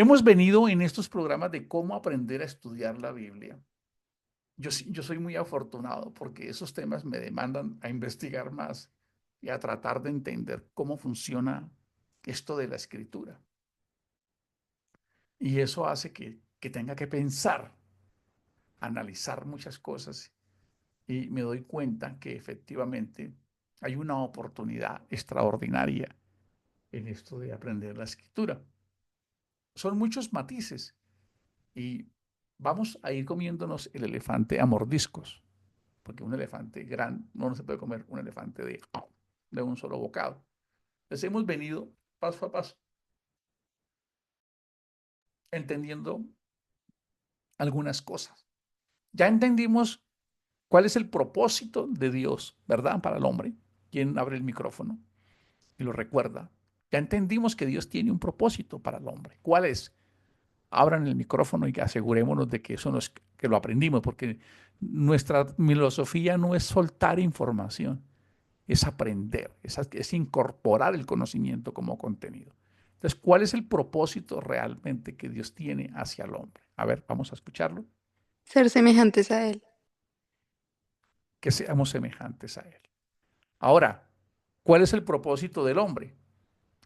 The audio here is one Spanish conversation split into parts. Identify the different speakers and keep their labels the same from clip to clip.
Speaker 1: Hemos venido en estos programas de cómo aprender a estudiar la Biblia. Yo soy muy afortunado porque esos temas me demandan a investigar más y a tratar de entender cómo funciona esto de la escritura. Y eso hace que tenga que pensar, analizar muchas cosas y me doy cuenta que efectivamente hay una oportunidad extraordinaria en esto de aprender la escritura. Son muchos matices y vamos a ir comiéndonos el elefante a mordiscos, porque un elefante grande no se puede comer un elefante de un solo bocado. Entonces hemos venido paso a paso, entendiendo algunas cosas. Ya entendimos cuál es el propósito de Dios, ¿verdad? Para el hombre. ¿Quién abre el micrófono y lo recuerda? Ya entendimos que Dios tiene un propósito para el hombre. ¿Cuál es? Abran el micrófono y asegurémonos de que eso no es que lo aprendimos, porque nuestra filosofía no es soltar información, es aprender, es incorporar el conocimiento como contenido. Entonces, ¿cuál es el propósito realmente que Dios tiene hacia el hombre? A ver, vamos a escucharlo.
Speaker 2: Ser semejantes a Él.
Speaker 1: Que seamos semejantes a Él. Ahora, ¿cuál es el propósito del hombre?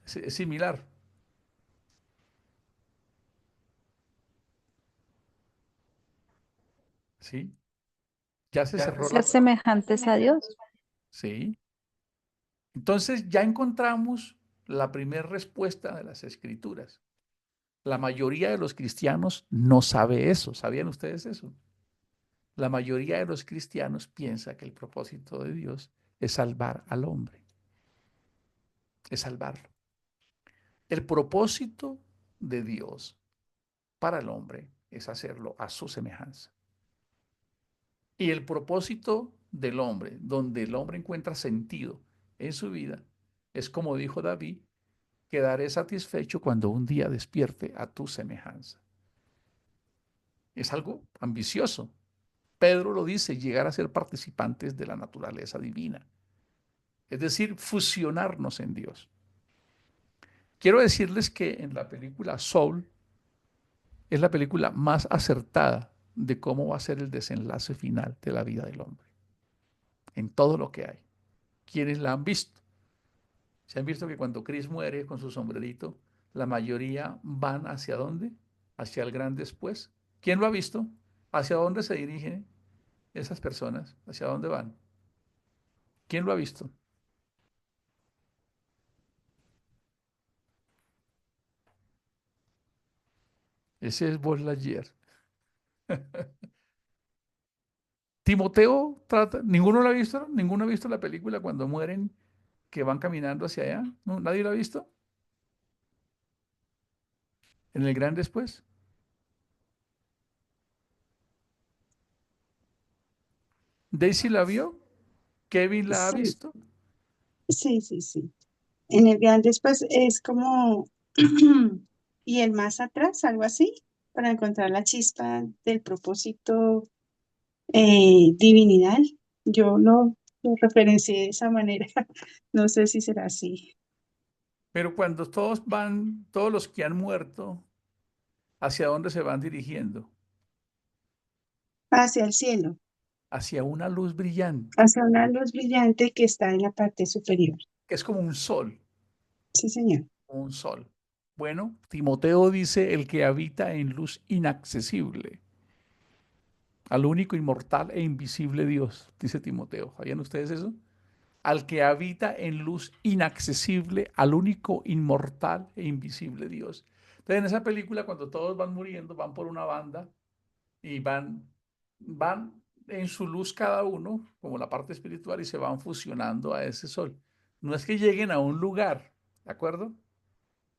Speaker 1: Es similar, ¿sí? Ya se cerró
Speaker 3: Ser
Speaker 1: la...
Speaker 3: semejantes a Dios.
Speaker 1: Sí. Entonces ya encontramos la primera respuesta de las escrituras. La mayoría de los cristianos no sabe eso. ¿Sabían ustedes eso? La mayoría de los cristianos piensa que el propósito de Dios es salvar al hombre, es salvarlo. El propósito de Dios para el hombre es hacerlo a su semejanza. Y el propósito del hombre, donde el hombre encuentra sentido en su vida, es como dijo David, quedaré satisfecho cuando un día despierte a tu semejanza. Es algo ambicioso. Pedro lo dice, llegar a ser participantes de la naturaleza divina, es decir, fusionarnos en Dios. Quiero decirles que en la película Soul es la película más acertada de cómo va a ser el desenlace final de la vida del hombre, en todo lo que hay. ¿Quiénes la han visto? Se han visto que cuando Chris muere con su sombrerito, la mayoría van hacia dónde? Hacia el gran después. ¿Quién lo ha visto? ¿Hacia dónde se dirigen esas personas? ¿Hacia dónde van? ¿Quién lo ha visto? Ese es Buzz Lightyear. Timoteo trata, ¿ninguno lo ha visto? ¿Ninguno ha visto la película cuando mueren que van caminando hacia allá? ¿No? ¿Nadie lo ha visto? ¿En el gran después? ¿Daisy la vio? ¿Kevin la ha
Speaker 4: Sí,
Speaker 1: visto?
Speaker 4: sí, sí, sí. En el gran después es como, y el más atrás, algo así, para encontrar la chispa del propósito divinidad. Yo lo referencié de esa manera. No sé si será así.
Speaker 1: Pero cuando todos van, todos los que han muerto, ¿hacia dónde se van dirigiendo?
Speaker 4: Hacia el cielo,
Speaker 1: Hacia una luz brillante,
Speaker 4: hacia una luz brillante que está en la parte superior.
Speaker 1: que es como un sol,
Speaker 4: Sí, señor.
Speaker 1: como un sol. Bueno, Timoteo dice el que habita en luz inaccesible, al único inmortal e invisible Dios, dice Timoteo. ¿Sabían ustedes eso? Al que habita en luz inaccesible, al único inmortal e invisible Dios. Entonces, en esa película, cuando todos van muriendo, van por una banda y van en su luz cada uno, como la parte espiritual, y se van fusionando a ese sol. No es que lleguen a un lugar, ¿de acuerdo?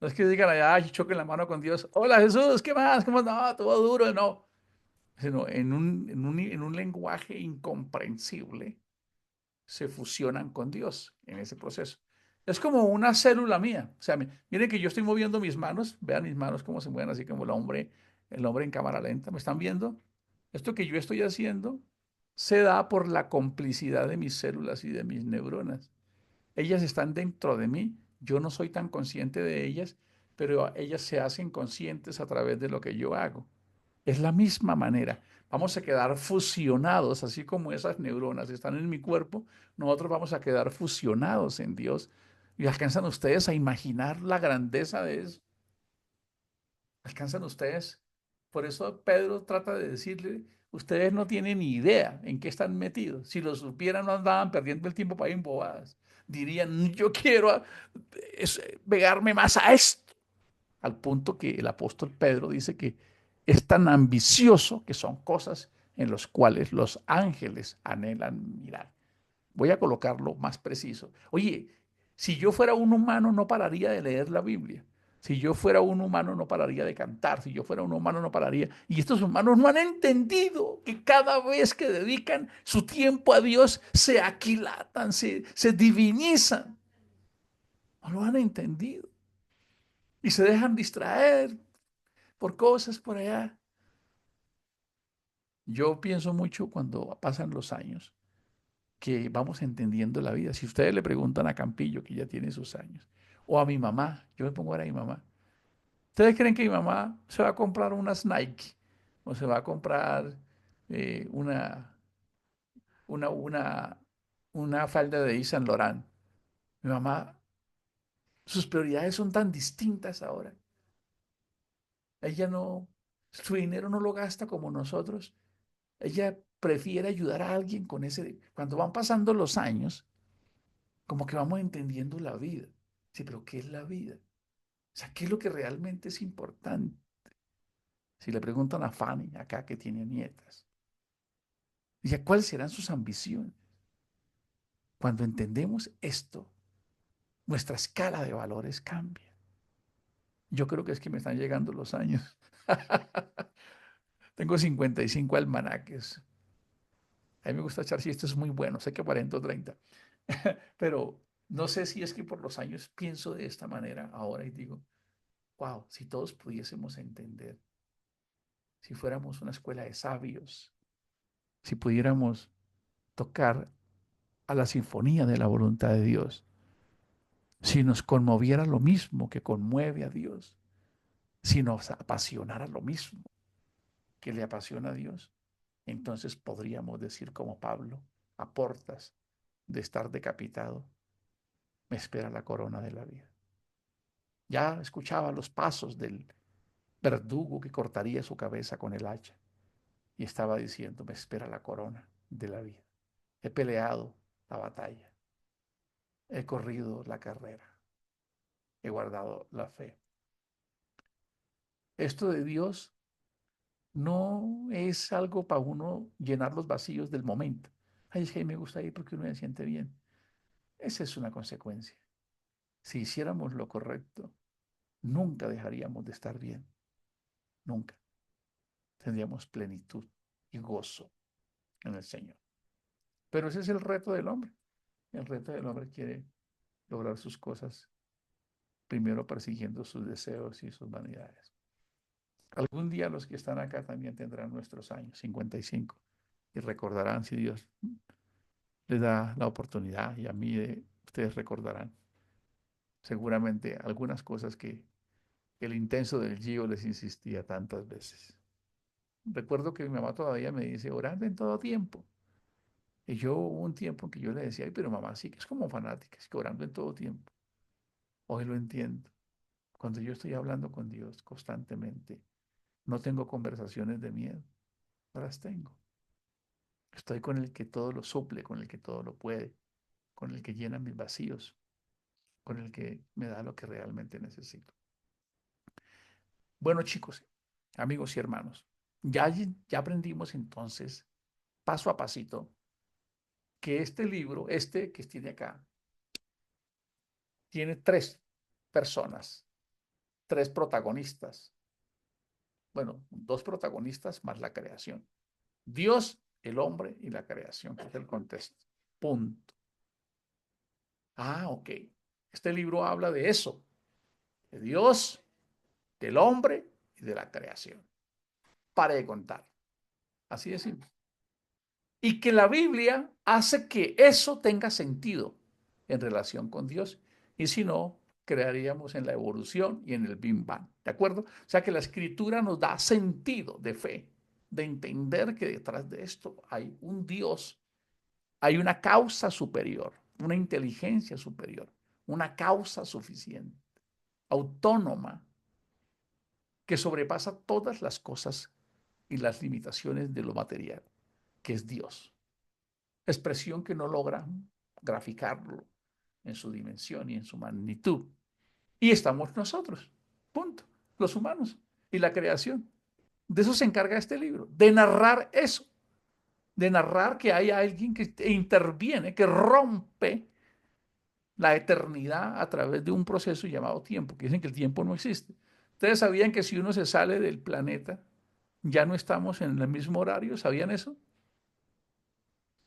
Speaker 1: No es que digan allá, y choquen la mano con Dios. Hola Jesús, ¿qué más? ¿Cómo no? Todo duro, no. Sino en un lenguaje incomprensible se fusionan con Dios en ese proceso. Es como una célula mía. O sea, miren que yo estoy moviendo mis manos. Vean mis manos cómo se mueven, así como el hombre en cámara lenta. ¿Me están viendo? Esto que yo estoy haciendo se da por la complicidad de mis células y de mis neuronas. Ellas están dentro de mí. Yo no soy tan consciente de ellas, pero ellas se hacen conscientes a través de lo que yo hago. Es la misma manera. Vamos a quedar fusionados, así como esas neuronas están en mi cuerpo, nosotros vamos a quedar fusionados en Dios. ¿Y alcanzan ustedes a imaginar la grandeza de eso? ¿Alcanzan ustedes? Por eso Pedro trata de decirle, ustedes no tienen ni idea en qué están metidos. Si lo supieran, no andaban perdiendo el tiempo para ir en bobadas. Dirían, yo quiero pegarme más a esto. Al punto que el apóstol Pedro dice que es tan ambicioso que son cosas en las cuales los ángeles anhelan mirar. Voy a colocarlo más preciso. Oye, si yo fuera un humano no pararía de leer la Biblia. Si yo fuera un humano no pararía de cantar. Si yo fuera un humano no pararía. Y estos humanos no han entendido que cada vez que dedican su tiempo a Dios se aquilatan, se divinizan. No lo han entendido. Y se dejan distraer por cosas por allá. Yo pienso mucho cuando pasan los años que vamos entendiendo la vida. Si ustedes le preguntan a Campillo, que ya tiene sus años, o a mi mamá, yo me pongo ahora a mi mamá, ¿ustedes creen que mi mamá se va a comprar unas Nike o se va a comprar eh, una, una, una, una falda de Yves Saint Laurent? Mi mamá, sus prioridades son tan distintas ahora. Ella no, su dinero no lo gasta como nosotros. Ella prefiere ayudar a alguien con ese. Cuando van pasando los años, como que vamos entendiendo la vida. Sí, pero ¿qué es la vida? O sea, ¿qué es lo que realmente es importante? Si le preguntan a Fanny, acá que tiene nietas, dice, ¿cuáles serán sus ambiciones? Cuando entendemos esto, nuestra escala de valores cambia. Yo creo que es que me están llegando los años. Tengo 55 almanaques. A mí me gusta echar si esto es muy bueno, sé que aparento 30, pero no sé si es que por los años pienso de esta manera ahora y digo, wow, si todos pudiésemos entender, si fuéramos una escuela de sabios, si pudiéramos tocar a la sinfonía de la voluntad de Dios, si nos conmoviera lo mismo que conmueve a Dios, si nos apasionara lo mismo que le apasiona a Dios, entonces podríamos decir como Pablo, a portas de estar decapitado, me espera la corona de la vida. Ya escuchaba los pasos del verdugo que cortaría su cabeza con el hacha y estaba diciendo, me espera la corona de la vida. He peleado la batalla, he corrido la carrera, he guardado la fe. Esto de Dios no es algo para uno llenar los vacíos del momento. Ay, es que me gusta ir porque uno se siente bien. Esa es una consecuencia. Si hiciéramos lo correcto, nunca dejaríamos de estar bien. Nunca. Tendríamos plenitud y gozo en el Señor. Pero ese es el reto del hombre. El reto del hombre quiere lograr sus cosas, primero persiguiendo sus deseos y sus vanidades. Algún día los que están acá también tendrán nuestros años, 55, y recordarán si Dios les da la oportunidad y a mí ustedes recordarán seguramente algunas cosas que el intenso del Gio les insistía tantas veces. Recuerdo que mi mamá todavía me dice, orando en todo tiempo. Y yo hubo un tiempo en que yo le decía, ay, pero mamá sí que es como fanática, es que orando en todo tiempo. Hoy lo entiendo. Cuando yo estoy hablando con Dios constantemente, no tengo conversaciones de miedo, no las tengo. Estoy con el que todo lo suple, con el que todo lo puede, con el que llena mis vacíos, con el que me da lo que realmente necesito. Bueno, chicos, amigos y hermanos, ya aprendimos entonces, paso a pasito, que este libro, este que tiene acá, tiene tres personas, tres protagonistas. Bueno, dos protagonistas más la creación. Dios, el hombre y la creación, que es el contexto. Punto. Ah, ok. Este libro habla de eso, de Dios, del hombre y de la creación. Pare de contar. Así de simple. Y que la Biblia hace que eso tenga sentido en relación con Dios. Y si no, crearíamos en la evolución y en el Big Bang. ¿De acuerdo? O sea que la escritura nos da sentido de fe, de entender que detrás de esto hay un Dios, hay una causa superior, una inteligencia superior, una causa suficiente, autónoma, que sobrepasa todas las cosas y las limitaciones de lo material, que es Dios. Expresión que no logra graficarlo en su dimensión y en su magnitud. Y estamos nosotros, punto, los humanos y la creación. De eso se encarga este libro, de narrar eso, de narrar que hay alguien que interviene, que rompe la eternidad a través de un proceso llamado tiempo, que dicen que el tiempo no existe. ¿Ustedes sabían que si uno se sale del planeta, ya no estamos en el mismo horario? ¿Sabían eso?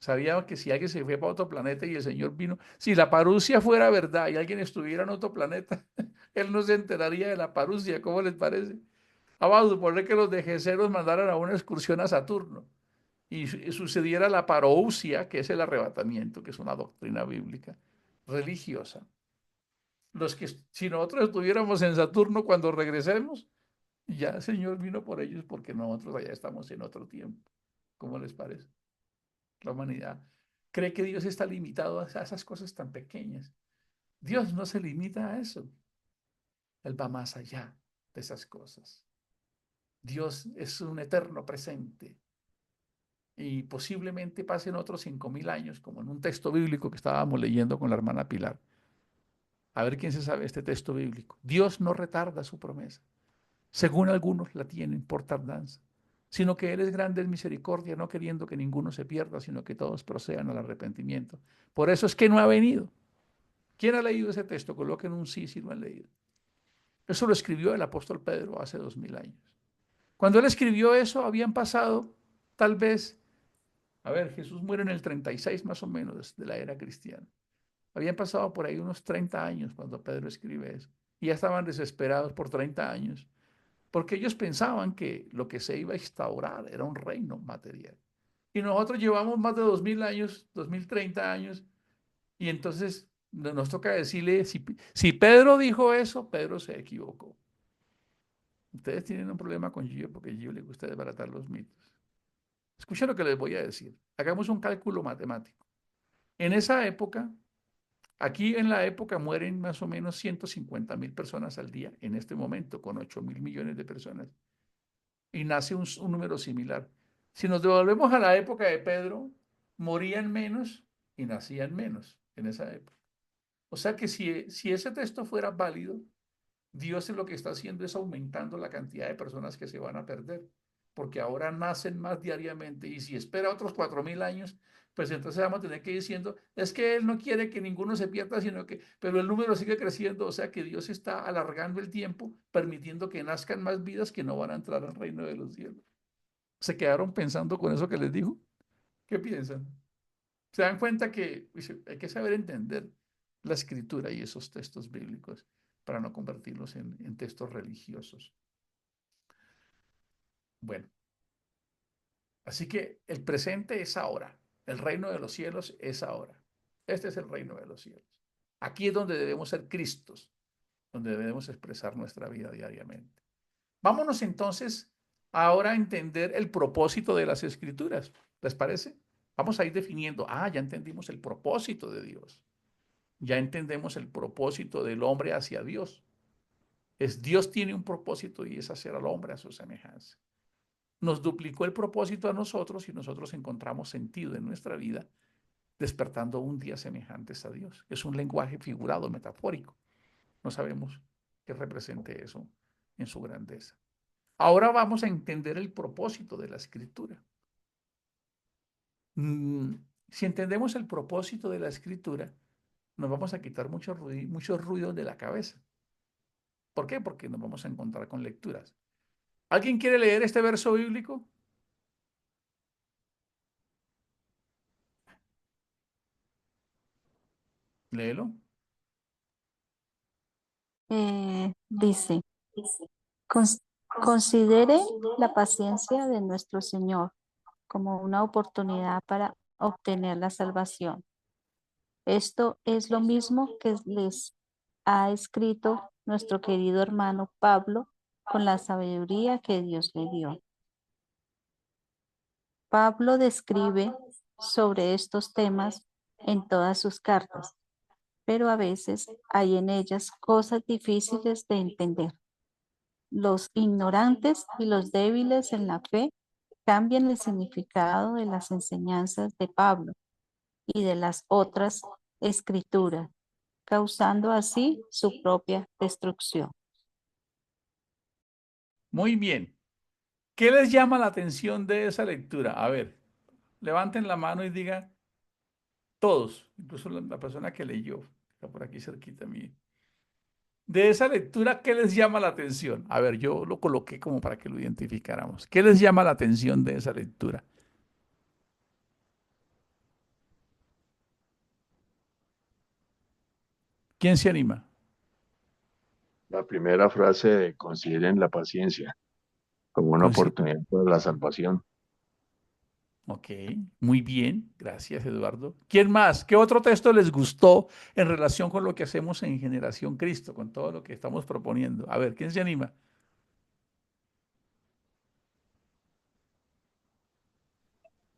Speaker 1: Sabía que si alguien se fue para otro planeta y el Señor vino, si la parusia fuera verdad y alguien estuviera en otro planeta, él no se enteraría de la parusia. ¿Cómo les parece? Vamos a suponer que los dejeseros mandaran a una excursión a Saturno y sucediera la parousia, que es el arrebatamiento, que es una doctrina bíblica religiosa. Si nosotros estuviéramos en Saturno cuando regresemos, ya el Señor vino por ellos porque nosotros allá estamos en otro tiempo. ¿Cómo les parece? La humanidad cree que Dios está limitado a esas cosas tan pequeñas. Dios no se limita a eso. Él va más allá de esas cosas. Dios es un eterno presente y posiblemente pasen otros 5.000 años, como en un texto bíblico que estábamos leyendo con la hermana Pilar. A ver quién se sabe este texto bíblico. Dios no retarda su promesa, según algunos la tienen por tardanza, sino que Él es grande en misericordia, no queriendo que ninguno se pierda, sino que todos procedan al arrepentimiento. Por eso es que no ha venido. ¿Quién ha leído ese texto? Coloquen un sí si lo han leído. Eso lo escribió el apóstol Pedro hace 2000 años. Cuando él escribió eso, habían pasado tal vez, a ver, Jesús muere en el 36 más o menos de la era cristiana. Habían pasado por ahí unos 30 años cuando Pedro escribe eso. Y ya estaban desesperados por 30 años, porque ellos pensaban que lo que se iba a instaurar era un reino material. Y nosotros llevamos más de 2000 años, 2030 años, y entonces nos toca decirle, si Pedro dijo eso, Pedro se equivocó. Ustedes tienen un problema con Gio porque a Gio le gusta desbaratar los mitos. Escuchen lo que les voy a decir. Hagamos un cálculo matemático. En esa época, aquí en la época mueren más o menos 150.000 personas al día, en este momento, con 8.000 millones de personas. Y nace un número similar. Si nos devolvemos a la época de Pedro, morían menos y nacían menos en esa época. O sea que si ese texto fuera válido, Dios lo que está haciendo es aumentando la cantidad de personas que se van a perder, porque ahora nacen más diariamente y si espera otros 4.000 años, pues entonces vamos a tener que ir diciendo, es que Él no quiere que ninguno se pierda, sino que, pero el número sigue creciendo, o sea que Dios está alargando el tiempo, permitiendo que nazcan más vidas que no van a entrar al reino de los cielos. ¿Se quedaron pensando con eso que les dijo? ¿Qué piensan? Se dan cuenta que hay que saber entender la escritura y esos textos bíblicos para no convertirlos en textos religiosos. Bueno, así que el presente es ahora. El reino de los cielos es ahora. Este es el reino de los cielos. Aquí es donde debemos ser Cristos, donde debemos expresar nuestra vida diariamente. Vámonos entonces ahora a entender el propósito de las escrituras. ¿Les parece? Vamos a ir definiendo, ya entendimos el propósito de Dios. Ya entendemos el propósito del hombre hacia Dios. Dios tiene un propósito y es hacer al hombre a su semejanza. Nos duplicó el propósito a nosotros y nosotros encontramos sentido en nuestra vida despertando un día semejantes a Dios. Es un lenguaje figurado, metafórico. No sabemos qué represente eso en su grandeza. Ahora vamos a entender el propósito de la escritura. Si entendemos el propósito de la escritura, nos vamos a quitar muchos ruidos de la cabeza. ¿Por qué? Porque nos vamos a encontrar con lecturas. ¿Alguien quiere leer este verso bíblico? Léelo.
Speaker 3: Dice, "Cons- considere la paciencia de nuestro Señor como una oportunidad para obtener la salvación. Esto es lo mismo que les ha escrito nuestro querido hermano Pablo con la sabiduría que Dios le dio. Pablo describe sobre estos temas en todas sus cartas, pero a veces hay en ellas cosas difíciles de entender. Los ignorantes y los débiles en la fe cambian el significado de las enseñanzas de Pablo y de las otras escrituras, causando así su propia destrucción.
Speaker 1: Muy bien. ¿Qué les llama la atención de esa lectura? A ver, levanten la mano y digan todos, incluso la persona que leyó, está por aquí cerquita a mí. De esa lectura, ¿qué les llama la atención? A ver, yo lo coloqué como para que lo identificáramos. ¿Qué les llama la atención de esa lectura? ¿Quién se anima?
Speaker 5: La primera frase de consideren la paciencia como una
Speaker 1: Consi-
Speaker 5: oportunidad para la salvación.
Speaker 1: Ok, muy bien, gracias Eduardo. ¿Quién más? ¿Qué otro texto les gustó en relación con lo que hacemos en Generación Cristo, con todo lo que estamos proponiendo? A ver, ¿quién se anima?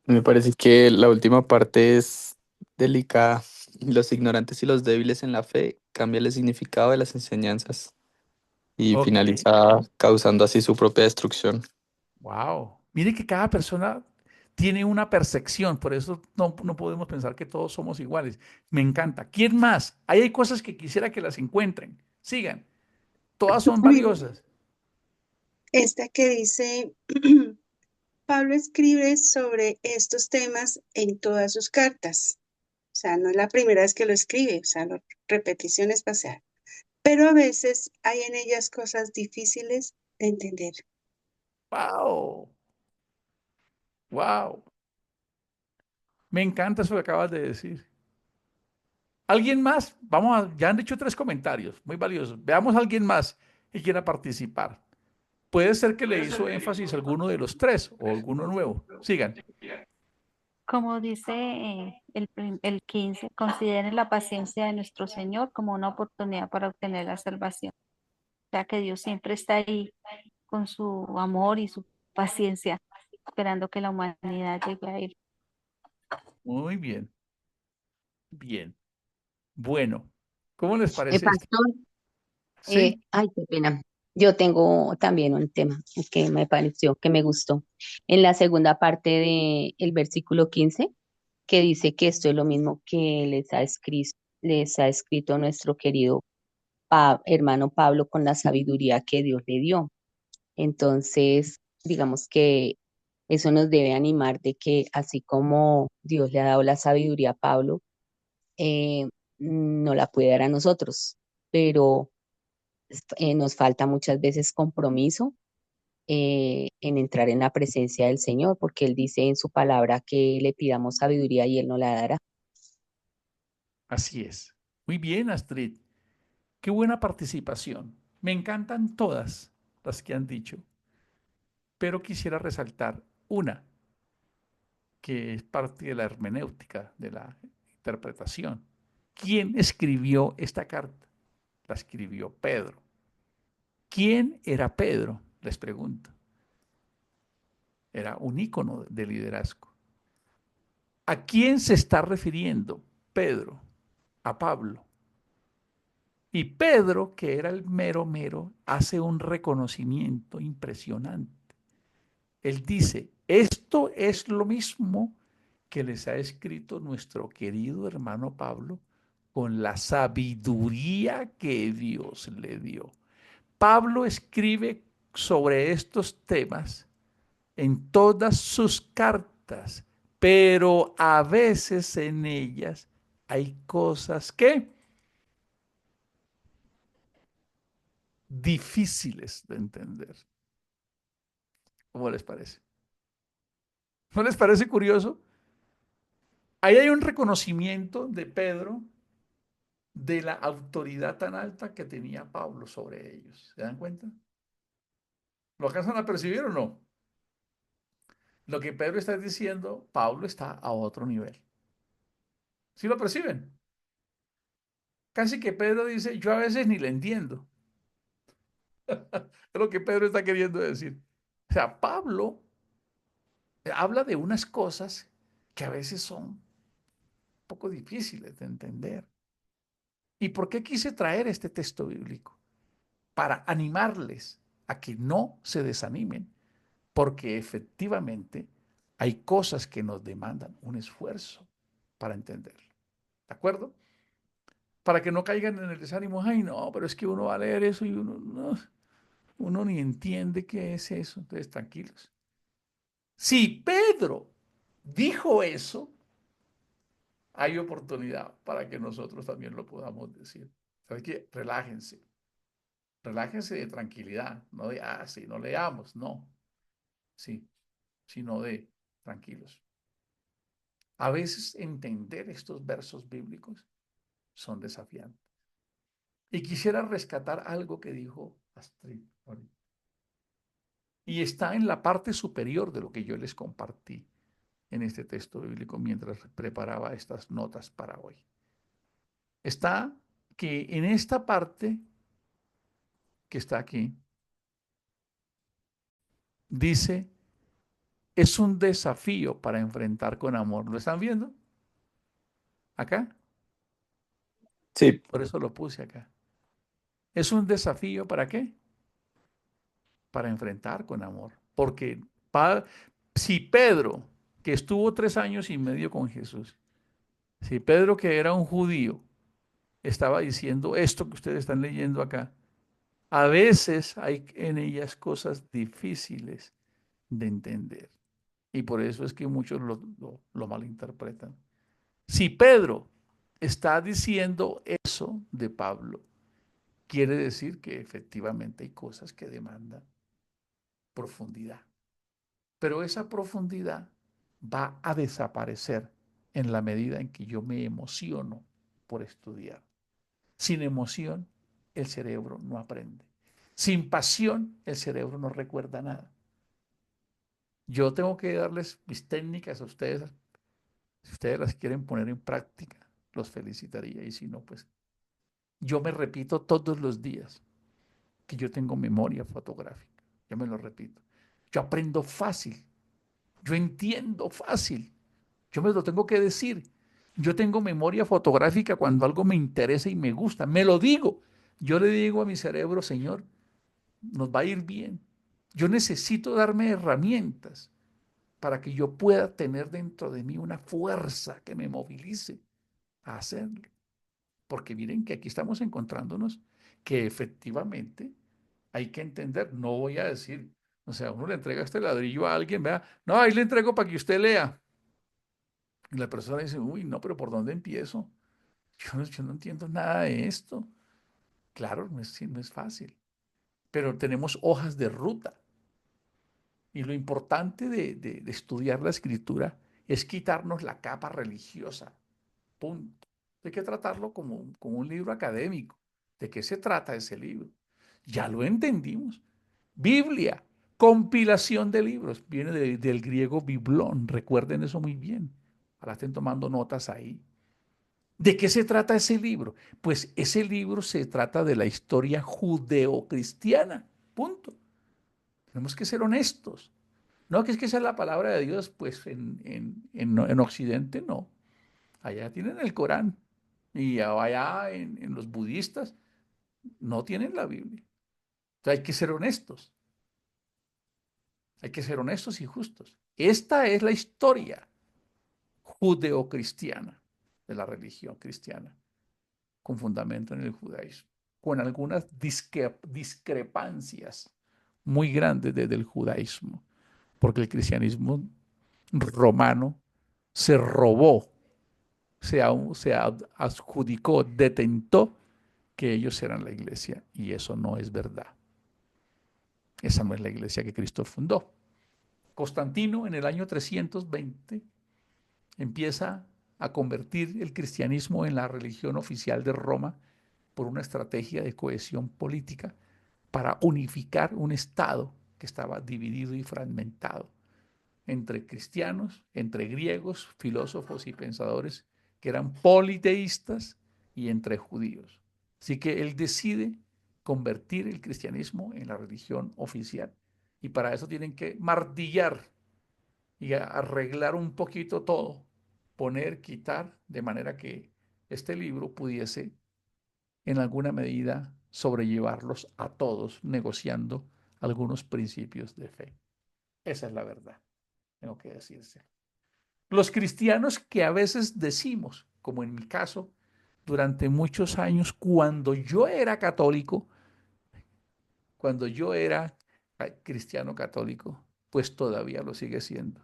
Speaker 6: Me parece que la última parte es delicada. Los ignorantes y los débiles en la fe cambian el significado de las enseñanzas y
Speaker 1: Ok,
Speaker 6: finaliza causando así su propia destrucción.
Speaker 1: wow. Mire que cada persona tiene una percepción, por eso no podemos pensar que todos somos iguales. Me encanta. ¿Quién más? Ahí hay cosas que quisiera que las encuentren. Sigan. Todas son
Speaker 4: Mire,
Speaker 1: valiosas.
Speaker 4: esta que dice, Pablo escribe sobre estos temas en todas sus cartas. O sea, no es la primera vez que lo escribe, o sea, repetición espacial. Pero a veces hay en ellas cosas difíciles de entender.
Speaker 1: Wow, wow. Me encanta eso que acabas de decir. ¿Alguien más? Ya han dicho tres comentarios, muy valiosos. Veamos a alguien más que quiera participar. Puede ser que le hizo énfasis a alguno de los tres o alguno nuevo. Sigan.
Speaker 3: Como dice el 15, consideren la paciencia de nuestro Señor como una oportunidad para obtener la salvación. O sea que Dios siempre está ahí con su amor y su paciencia, esperando que la humanidad llegue a Él.
Speaker 1: Muy bien, bien. Bueno, ¿cómo les parece esto?
Speaker 7: Pastor,
Speaker 1: Sí,
Speaker 7: ay, qué pena. Yo tengo también un tema que me pareció, que me gustó. En la segunda parte del versículo 15, que dice que esto es lo mismo que les ha escrito nuestro querido hermano Pablo con la sabiduría que Dios le dio. Entonces, digamos que eso nos debe animar de que así como Dios le ha dado la sabiduría a Pablo, no la puede dar a nosotros, pero nos falta muchas veces compromiso en entrar en la presencia del Señor, porque Él dice en su palabra que le pidamos sabiduría y Él no la dará.
Speaker 1: así es. Muy bien, Astrid. Qué buena participación. Me encantan todas las que han dicho, pero quisiera resaltar una que es parte de la hermenéutica, de la interpretación. ¿Quién escribió esta carta? La escribió Pedro. ¿Quién era Pedro? Les pregunto. Era un ícono de liderazgo. ¿A quién se está refiriendo Pedro? A Pablo. Y Pedro, que era el mero mero, hace un reconocimiento impresionante. Él dice, esto es lo mismo que les ha escrito nuestro querido hermano Pablo con la sabiduría que Dios le dio. Pablo escribe sobre estos temas en todas sus cartas, pero a veces en ellas hay cosas que difíciles de entender. ¿Cómo les parece? ¿No les parece curioso? Ahí hay un reconocimiento de Pedro de la autoridad tan alta que tenía Pablo sobre ellos. ¿Se dan cuenta? ¿Lo alcanzan a percibir o no? Lo que Pedro está diciendo, Pablo está a otro nivel. ¿Sí lo perciben? Casi que Pedro dice, yo a veces ni le entiendo. Es lo que Pedro está queriendo decir. O sea, Pablo habla de unas cosas que a veces son un poco difíciles de entender. ¿Y por qué quise traer este texto bíblico? Para animarles a que no se desanimen, porque efectivamente hay cosas que nos demandan un esfuerzo para entenderlo. ¿De acuerdo? Para que no caigan en el desánimo, ay no, pero es que uno va a leer eso y uno ni entiende qué es eso. Entonces, tranquilos. Si Pedro dijo eso, hay oportunidad para que nosotros también lo podamos decir. ¿Sabes qué? Relájense. Relájense de tranquilidad, no de, sí, no leamos, no, sí, sino de tranquilos. A veces entender estos versos bíblicos son desafiantes. Y quisiera rescatar algo que dijo Astrid ahorita. Y está en la parte superior de lo que yo les compartí en este texto bíblico mientras preparaba estas notas para hoy. Está que en esta parte que está aquí, dice, es un desafío para enfrentar con amor. ¿Lo están viendo? Acá.
Speaker 6: Sí,
Speaker 1: Por eso lo puse acá. Es un desafío ¿para qué? Para enfrentar con amor. Porque si Pedro, que estuvo 3 años y medio con Jesús, si Pedro, que era un judío, estaba diciendo esto que ustedes están leyendo acá, a veces hay en ellas cosas difíciles de entender. Y por eso es que muchos lo malinterpretan. Si Pedro está diciendo eso de Pablo, quiere decir que efectivamente hay cosas que demandan profundidad. Pero esa profundidad va a desaparecer en la medida en que yo me emociono por estudiar. Sin emoción, el cerebro no aprende. Sin pasión, el cerebro no recuerda nada. Yo tengo que darles mis técnicas a ustedes. Si ustedes las quieren poner en práctica, los felicitaría. Y si no, pues yo me repito todos los días que yo tengo memoria fotográfica. Yo me lo repito. Yo aprendo fácil. Yo entiendo fácil. Yo me lo tengo que decir. Yo tengo memoria fotográfica cuando algo me interesa y me gusta. Me lo digo. Yo le digo a mi cerebro, Señor, nos va a ir bien. Yo necesito darme herramientas para que yo pueda tener dentro de mí una fuerza que me movilice a hacerlo. Porque miren que aquí estamos encontrándonos que efectivamente hay que entender, no voy a decir, o sea, uno le entrega este ladrillo a alguien, vea, no, ahí le entrego para que usted lea. Y la persona dice, uy, no, pero ¿por dónde empiezo? Yo no entiendo nada de esto. Claro, no es fácil, pero tenemos hojas de ruta. Y lo importante de estudiar la escritura es quitarnos la capa religiosa. Punto. Hay que tratarlo como un libro académico. ¿De qué se trata ese libro? Ya lo entendimos. Biblia, compilación de libros. Viene del griego biblón. Recuerden eso muy bien. Ahora estén tomando notas ahí. ¿De qué se trata ese libro? Pues ese libro se trata de la historia judeocristiana. Punto. Tenemos que ser honestos. No, que es que esa es la palabra de Dios, pues en Occidente no. Allá tienen el Corán y allá en los budistas no tienen la Biblia. Entonces hay que ser honestos. Hay que ser honestos y justos. Esta es la historia judeocristiana de la religión cristiana, con fundamento en el judaísmo, con algunas discrepancias muy grandes desde el judaísmo, porque el cristianismo romano se robó, se adjudicó, detentó que ellos eran la iglesia, y eso no es verdad. Esa no es la iglesia que Cristo fundó. Constantino en el año 320 empieza a convertir el cristianismo en la religión oficial de Roma por una estrategia de cohesión política para unificar un Estado que estaba dividido y fragmentado entre cristianos, entre griegos, filósofos y pensadores que eran politeístas y entre judíos. Así que él decide convertir el cristianismo en la religión oficial. Y para eso tienen que martillar y arreglar un poquito todo, poner, quitar, de manera que este libro pudiese en alguna medida sobrellevarlos a todos, negociando algunos principios de fe. Esa es la verdad, tengo que decirse. Los cristianos que a veces decimos, como en mi caso, durante muchos años, cuando yo era católico, cuando yo era cristiano católico, pues todavía lo sigue siendo,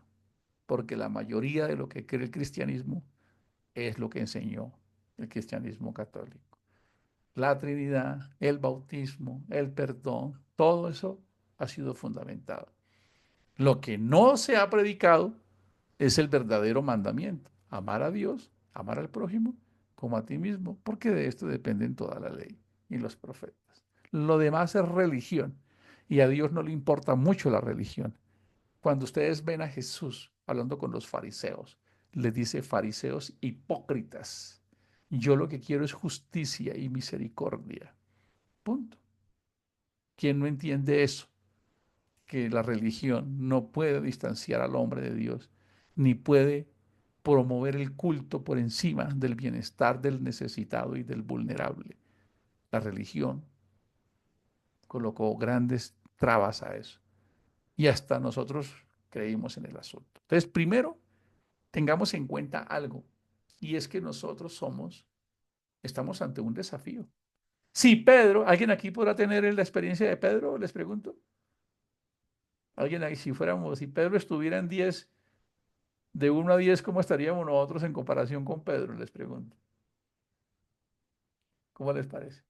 Speaker 1: porque la mayoría de lo que cree el cristianismo es lo que enseñó el cristianismo católico. La Trinidad, el bautismo, el perdón, todo eso ha sido fundamentado. Lo que no se ha predicado es el verdadero mandamiento: amar a Dios, amar al prójimo como a ti mismo, porque de esto dependen toda la ley y los profetas. Lo demás es religión, y a Dios no le importa mucho la religión. Cuando ustedes ven a Jesús hablando con los fariseos, les dice: fariseos hipócritas, yo lo que quiero es justicia y misericordia. Punto. ¿Quién no entiende eso? Que la religión no puede distanciar al hombre de Dios, ni puede promover el culto por encima del bienestar del necesitado y del vulnerable. La religión colocó grandes trabas a eso. Y hasta nosotros creímos en el asunto. Entonces, primero, tengamos en cuenta algo, y es que nosotros estamos ante un desafío. Si Pedro, ¿alguien aquí podrá tener la experiencia de Pedro? Les pregunto. ¿Alguien aquí, si Pedro estuviera en 10, de 1 a 10, ¿cómo estaríamos nosotros en comparación con Pedro? Les pregunto. ¿Cómo les parece?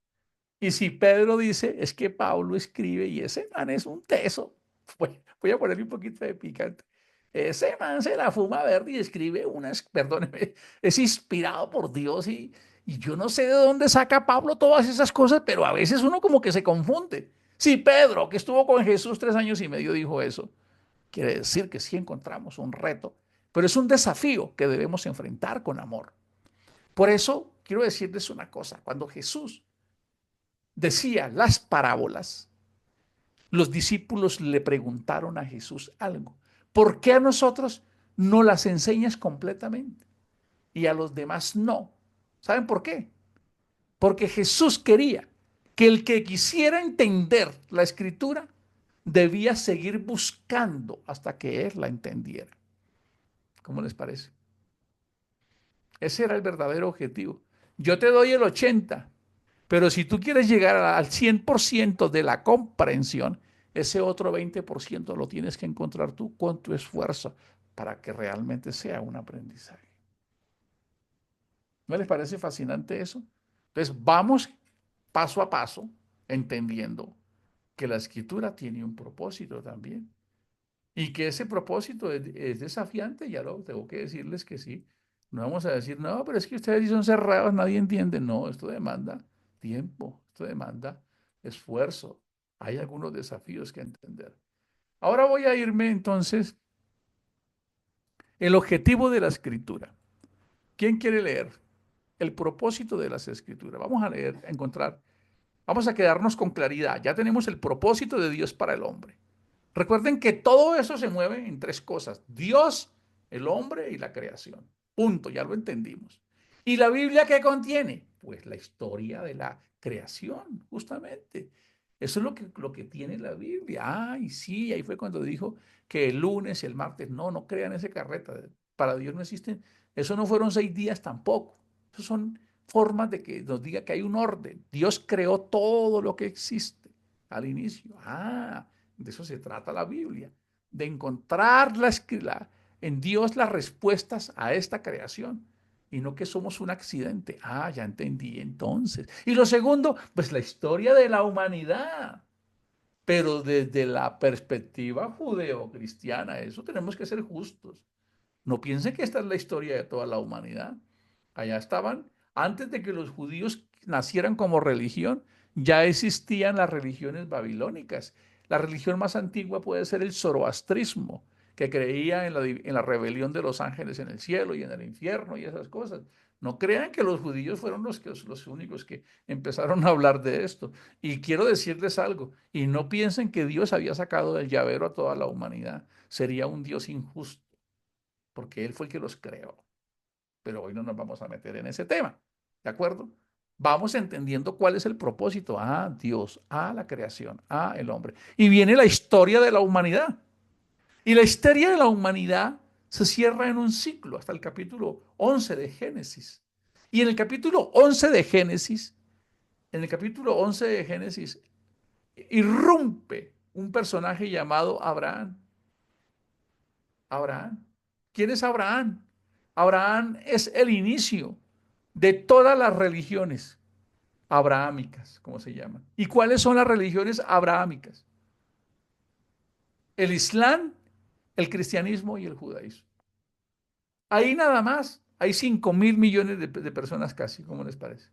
Speaker 1: Y si Pedro dice, es que Pablo escribe y ese man es un teso, voy a ponerle un poquito de picante. Ese man se la fuma verde y escribe perdóneme, es inspirado por Dios y yo no sé de dónde saca Pablo todas esas cosas, pero a veces uno como que se confunde. Si Pedro, que estuvo con Jesús 3 años y medio, dijo eso, quiere decir que sí encontramos un reto, pero es un desafío que debemos enfrentar con amor. Por eso quiero decirles una cosa: cuando Jesús decía las parábolas, los discípulos le preguntaron a Jesús algo: ¿por qué a nosotros no las enseñas completamente y a los demás no? ¿Saben por qué? Porque Jesús quería que el que quisiera entender la escritura debía seguir buscando hasta que él la entendiera. ¿Cómo les parece? Ese era el verdadero objetivo. Yo te doy el 80, pero si tú quieres llegar al 100% de la comprensión, ese otro 20% lo tienes que encontrar tú con tu esfuerzo para que realmente sea un aprendizaje. ¿No les parece fascinante eso? Entonces, vamos paso a paso entendiendo que la escritura tiene un propósito también. Y que ese propósito es desafiante, ya lo tengo que decirles que sí. No vamos a decir, no, pero es que ustedes sí son cerrados, nadie entiende. No, esto demanda tiempo, esto demanda esfuerzo. Hay algunos desafíos que entender. Ahora voy a irme entonces, el objetivo de la escritura. ¿Quién quiere leer? El propósito de las escrituras. Vamos a leer, a encontrar, vamos a quedarnos con claridad. Ya tenemos el propósito de Dios para el hombre. Recuerden que todo eso se mueve en 3 cosas: Dios, el hombre y la creación. Punto, ya lo entendimos. ¿Y la Biblia qué contiene? Pues la historia de la creación, justamente. Eso es lo que tiene la Biblia. Ay, sí, ahí fue cuando dijo que el lunes y el martes, no crean ese carreta. Para Dios no existen. Eso no fueron 6 días tampoco. Eso son formas de que nos diga que hay un orden. Dios creó todo lo que existe al inicio. De eso se trata la Biblia, de encontrar en Dios las respuestas a esta creación y no que somos un accidente. Ya entendí entonces. Y lo segundo, pues la historia de la humanidad, pero desde la perspectiva judeocristiana. Eso tenemos que ser justos. No piensen que esta es la historia de toda la humanidad. Allá estaban, antes de que los judíos nacieran como religión, ya existían las religiones babilónicas. La religión más antigua puede ser el zoroastrismo, que creía en la rebelión de los ángeles en el cielo y en el infierno y esas cosas. No crean que los judíos fueron los únicos que empezaron a hablar de esto. Y quiero decirles algo, y no piensen que Dios había sacado del llavero a toda la humanidad. Sería un Dios injusto, porque Él fue el que los creó. Pero hoy no nos vamos a meter en ese tema, ¿de acuerdo? Vamos entendiendo cuál es el propósito. Dios, la creación, el hombre. Y viene la historia de la humanidad. Y la historia de la humanidad se cierra en un ciclo hasta el capítulo 11 de Génesis. Y en el capítulo 11 de Génesis, irrumpe un personaje llamado Abraham. Abraham. ¿Quién es Abraham? Abraham es el inicio de todas las religiones abrahámicas, como se llaman. ¿Y cuáles son las religiones abrahámicas? El Islam, el cristianismo y el judaísmo. Ahí nada más hay 5.000 millones de personas casi, ¿cómo les parece?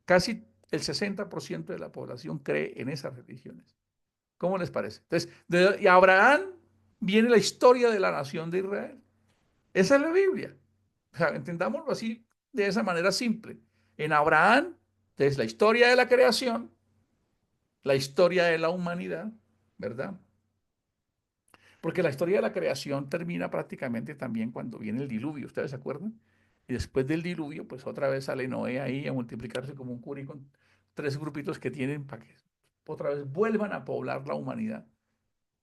Speaker 1: Casi el 60% de la población cree en esas religiones. ¿Cómo les parece? Entonces, de Abraham viene la historia de la nación de Israel. Esa es la Biblia. O sea, entendámoslo así, de esa manera simple. En Abraham, es la historia de la creación, la historia de la humanidad, ¿verdad? Porque la historia de la creación termina prácticamente también cuando viene el diluvio, ¿ustedes se acuerdan? Y después del diluvio, pues otra vez sale Noé ahí a multiplicarse como un curí con 3 grupitos que tienen para que otra vez vuelvan a poblar la humanidad.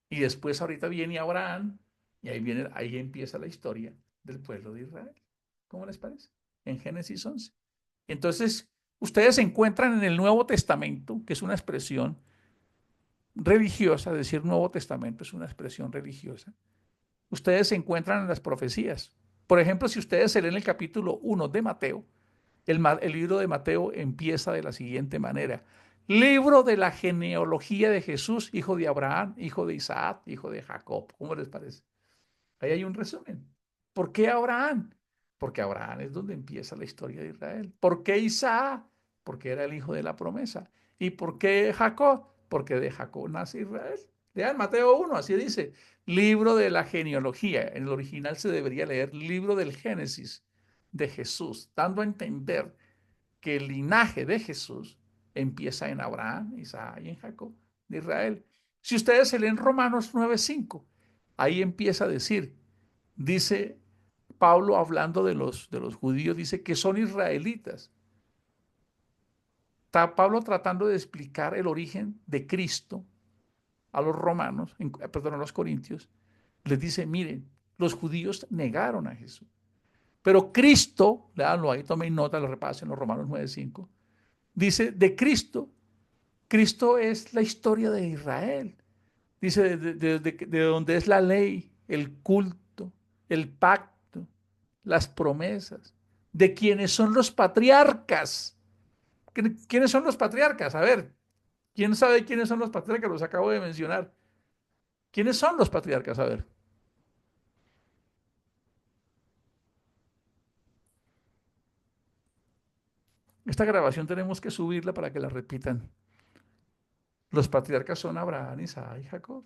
Speaker 1: Y después ahorita viene Abraham y ahí empieza la historia del pueblo de Israel. ¿Cómo les parece? En Génesis 11. Entonces, ustedes se encuentran en el Nuevo Testamento, que es una expresión religiosa, decir Nuevo Testamento es una expresión religiosa. Ustedes se encuentran en las profecías. Por ejemplo, si ustedes se leen el capítulo 1 de Mateo, el libro de Mateo empieza de la siguiente manera. Libro de la genealogía de Jesús, hijo de Abraham, hijo de Isaac, hijo de Jacob. ¿Cómo les parece? Ahí hay un resumen. ¿Por qué Abraham? Porque Abraham es donde empieza la historia de Israel. ¿Por qué Isaac? Porque era el hijo de la promesa. ¿Y por qué Jacob? Porque de Jacob nace Israel. Lean Mateo 1, así dice. Libro de la genealogía. En el original se debería leer libro del Génesis de Jesús, dando a entender que el linaje de Jesús empieza en Abraham, Isaac y en Jacob de Israel. Si ustedes se leen Romanos 9:5, ahí empieza a decir, dice Pablo hablando de los judíos, dice que son israelitas. Está Pablo tratando de explicar el origen de Cristo a los romanos, perdón, a los corintios. Les dice, miren, los judíos negaron a Jesús. Pero Cristo, léanlo ahí, tomen nota, lo repasen, los Romanos 9:5, dice, de Cristo, Cristo es la historia de Israel. Dice, de donde es la ley, el culto, el pacto, las promesas, de quienes son los patriarcas. ¿Quiénes son los patriarcas? A ver, ¿quién sabe quiénes son los patriarcas? Los acabo de mencionar. ¿Quiénes son los patriarcas? A ver. Esta grabación tenemos que subirla para que la repitan. Los patriarcas son Abraham, Isaac y Jacob,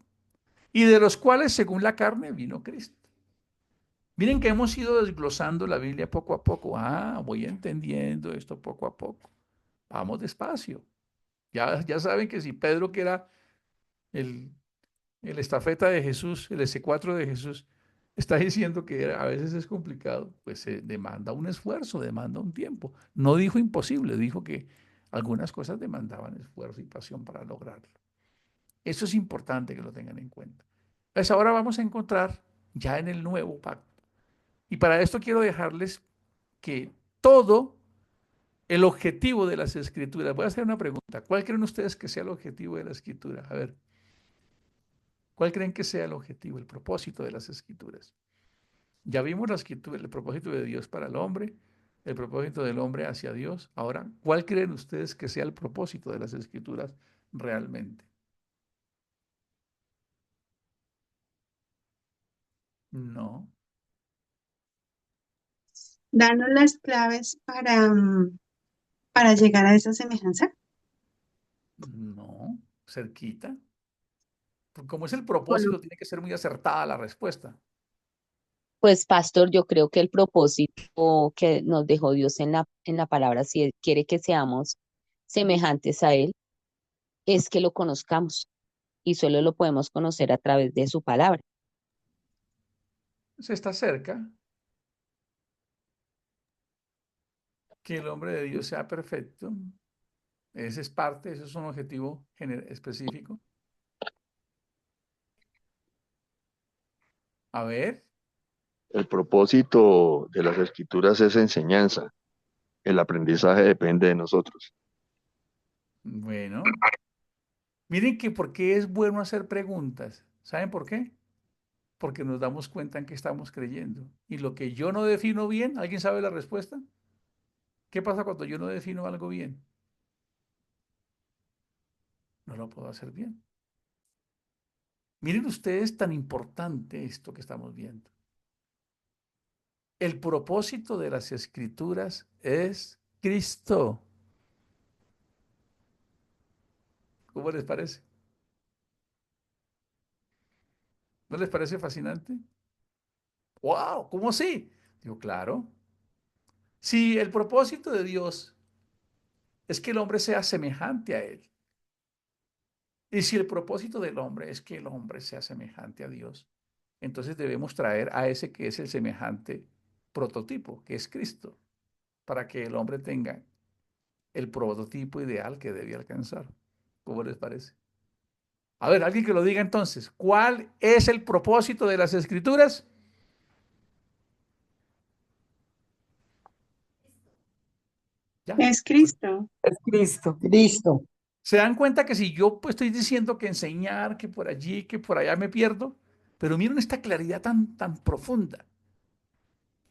Speaker 1: y de los cuales, según la carne, vino Cristo. Miren que hemos ido desglosando la Biblia poco a poco. Voy entendiendo esto poco a poco. Vamos despacio. Ya saben que si Pedro, que era el, el estafeta de Jesús, el S4 de Jesús, está diciendo que a veces es complicado, pues se demanda un esfuerzo, demanda un tiempo. No dijo imposible, dijo que algunas cosas demandaban esfuerzo y pasión para lograrlo. Eso es importante que lo tengan en cuenta. Pues ahora vamos a encontrar ya en el nuevo pacto. Y para esto quiero dejarles que todo el objetivo de las escrituras, voy a hacer una pregunta, ¿cuál creen ustedes que sea el objetivo de la escritura? A ver, ¿cuál creen que sea el objetivo, el propósito de las escrituras? Ya vimos la escritura, el propósito de Dios para el hombre, el propósito del hombre hacia Dios. Ahora, ¿cuál creen ustedes que sea el propósito de las escrituras realmente? No,
Speaker 4: Danos las claves para llegar a esa semejanza.
Speaker 1: no, cerquita. Como es el
Speaker 4: Bueno,
Speaker 1: propósito, tiene que ser muy acertada la respuesta.
Speaker 7: Pues, pastor, yo creo que el propósito que nos dejó Dios en la palabra, si Él quiere que seamos semejantes a Él, es que lo conozcamos y solo lo podemos conocer a través de su palabra.
Speaker 1: Se está cerca que el hombre de Dios sea perfecto. Ese es parte, ese es un objetivo específico. A ver,
Speaker 5: El propósito de las escrituras es enseñanza. El aprendizaje depende de nosotros.
Speaker 1: bueno, miren que por qué es bueno hacer preguntas. ¿Saben por qué? Porque nos damos cuenta en qué estamos creyendo. Y lo que yo no defino bien, ¿alguien sabe la respuesta? ¿Qué pasa cuando yo no defino algo bien? No lo puedo hacer bien. Miren ustedes tan importante esto que estamos viendo. El propósito de las escrituras es Cristo. ¿Cómo les parece? ¿No les parece fascinante? ¡Wow! ¿Cómo así? Digo, claro. Si el propósito de Dios es que el hombre sea semejante a Él, y si el propósito del hombre es que el hombre sea semejante a Dios, entonces debemos traer a ese que es el semejante prototipo, que es Cristo, para que el hombre tenga el prototipo ideal que debe alcanzar. ¿Cómo les parece? A ver, alguien que lo diga entonces. ¿Cuál es el propósito de las escrituras? Ya.
Speaker 4: Es Cristo.
Speaker 8: Es Cristo.
Speaker 9: Cristo.
Speaker 1: Se dan cuenta que si yo pues, estoy diciendo que enseñar, que por allí, que por allá me pierdo, pero miren esta claridad tan profunda.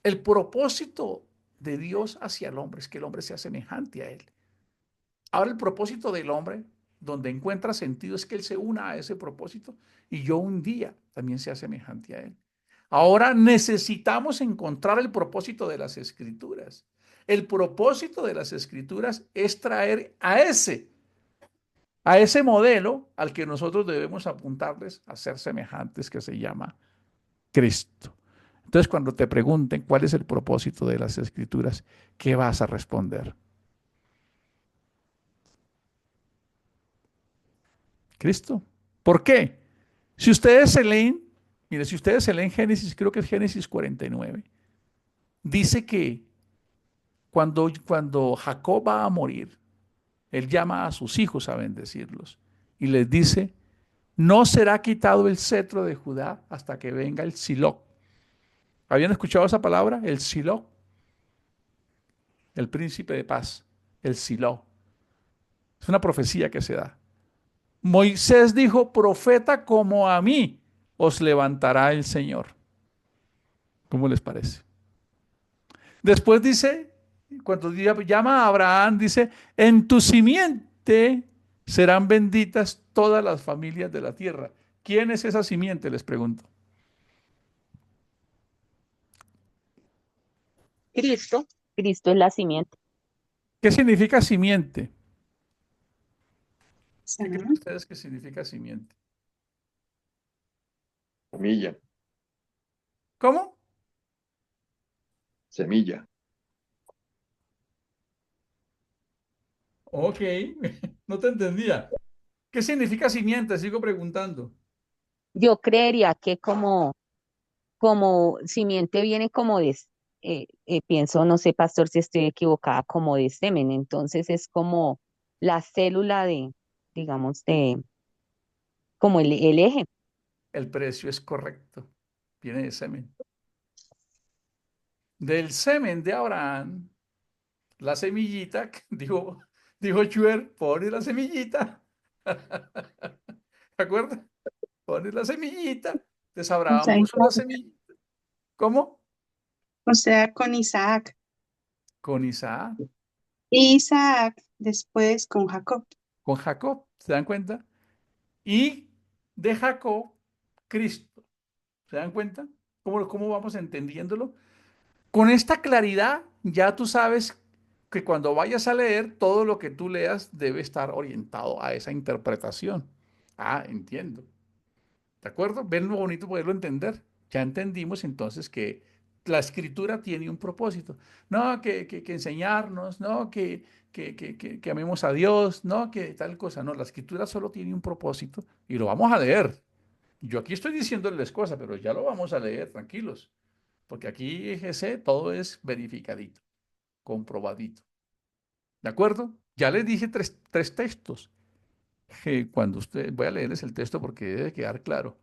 Speaker 1: El propósito de Dios hacia el hombre es que el hombre sea semejante a él. Ahora el propósito del hombre, donde encuentra sentido, es que él se una a ese propósito y yo un día también sea semejante a él. Ahora necesitamos encontrar el propósito de las escrituras. El propósito de las escrituras es traer a ese modelo al que nosotros debemos apuntarles a ser semejantes, que se llama Cristo. Entonces, cuando te pregunten cuál es el propósito de las escrituras, ¿qué vas a responder? Cristo. ¿Por qué? Si ustedes se leen, mire, si ustedes se leen Génesis, creo que es Génesis 49, dice que cuando Jacob va a morir, él llama a sus hijos a bendecirlos y les dice, no será quitado el cetro de Judá hasta que venga el Silo. ¿Habían escuchado esa palabra? El Silo, el príncipe de paz, el Silo. Es una profecía que se da. Moisés dijo, profeta como a mí os levantará el Señor. ¿Cómo les parece? Después dice, cuando llama a Abraham, dice, en tu simiente serán benditas todas las familias de la tierra. ¿Quién es esa simiente? Les pregunto.
Speaker 7: Cristo. Cristo es la simiente.
Speaker 1: ¿Qué significa simiente?
Speaker 4: Sí.
Speaker 1: ¿Qué creen ustedes que significa simiente?
Speaker 5: Semilla,
Speaker 1: ¿Cómo?
Speaker 5: semilla.
Speaker 1: Ok, no te entendía. ¿Qué significa simiente? Sigo preguntando.
Speaker 7: Yo creería que como simiente viene como pienso, no sé, pastor, si estoy equivocada, como de semen. Entonces es como la célula digamos, como el eje.
Speaker 1: El precio es correcto. Viene de semen. Del semen de Abraham, la semillita, dijo Chuer, pone la semillita. ¿De acuerdo? Pone la semillita. Entonces
Speaker 4: O
Speaker 1: Abraham
Speaker 4: sea,
Speaker 1: puso la semillita. ¿Cómo?
Speaker 4: con Isaac.
Speaker 1: Con Isaac,
Speaker 4: Y Isaac después con Jacob.
Speaker 1: con Jacob. ¿Se dan cuenta? Y de Jacob, Cristo. ¿Se dan cuenta? ¿Cómo vamos entendiéndolo? Con esta claridad, ya tú sabes que cuando vayas a leer, todo lo que tú leas debe estar orientado a esa interpretación. Ah, entiendo. ¿De acuerdo? ¿Ven lo bonito poderlo entender? Ya entendimos entonces que la escritura tiene un propósito. No que enseñarnos, no que amemos a Dios, no que tal cosa. No, la escritura solo tiene un propósito y lo vamos a leer. Yo aquí estoy diciéndoles cosas, pero ya lo vamos a leer, tranquilos. Porque aquí EGC todo es verificadito, comprobadito. ¿De acuerdo? Ya les dije tres textos. Cuando usted, voy a leerles el texto porque debe quedar claro.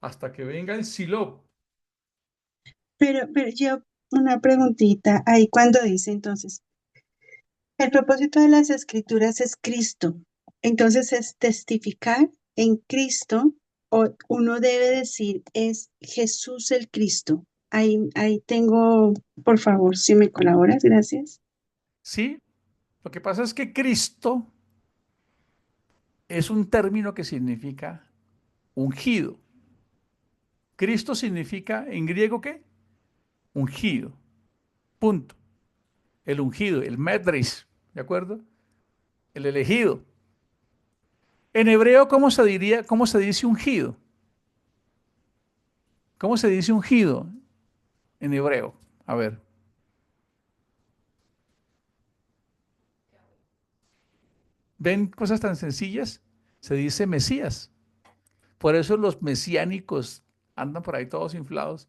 Speaker 1: Hasta que venga el Silo.
Speaker 4: Pero yo, una preguntita ahí cuando dice entonces, el propósito de las escrituras es Cristo. Entonces es testificar en Cristo, o uno debe decir es Jesús el Cristo. Ahí tengo, por favor, si me colaboras, gracias.
Speaker 1: ¿Sí? Lo que pasa es que Cristo es un término que significa ungido. Cristo significa en griego ¿qué? Ungido. Punto. El ungido, el medris, ¿de acuerdo? El elegido. En hebreo, cómo se dice ungido? ¿Cómo se dice ungido en hebreo? A ver. ¿Ven cosas tan sencillas? Se dice Mesías. Por eso los mesiánicos andan por ahí todos inflados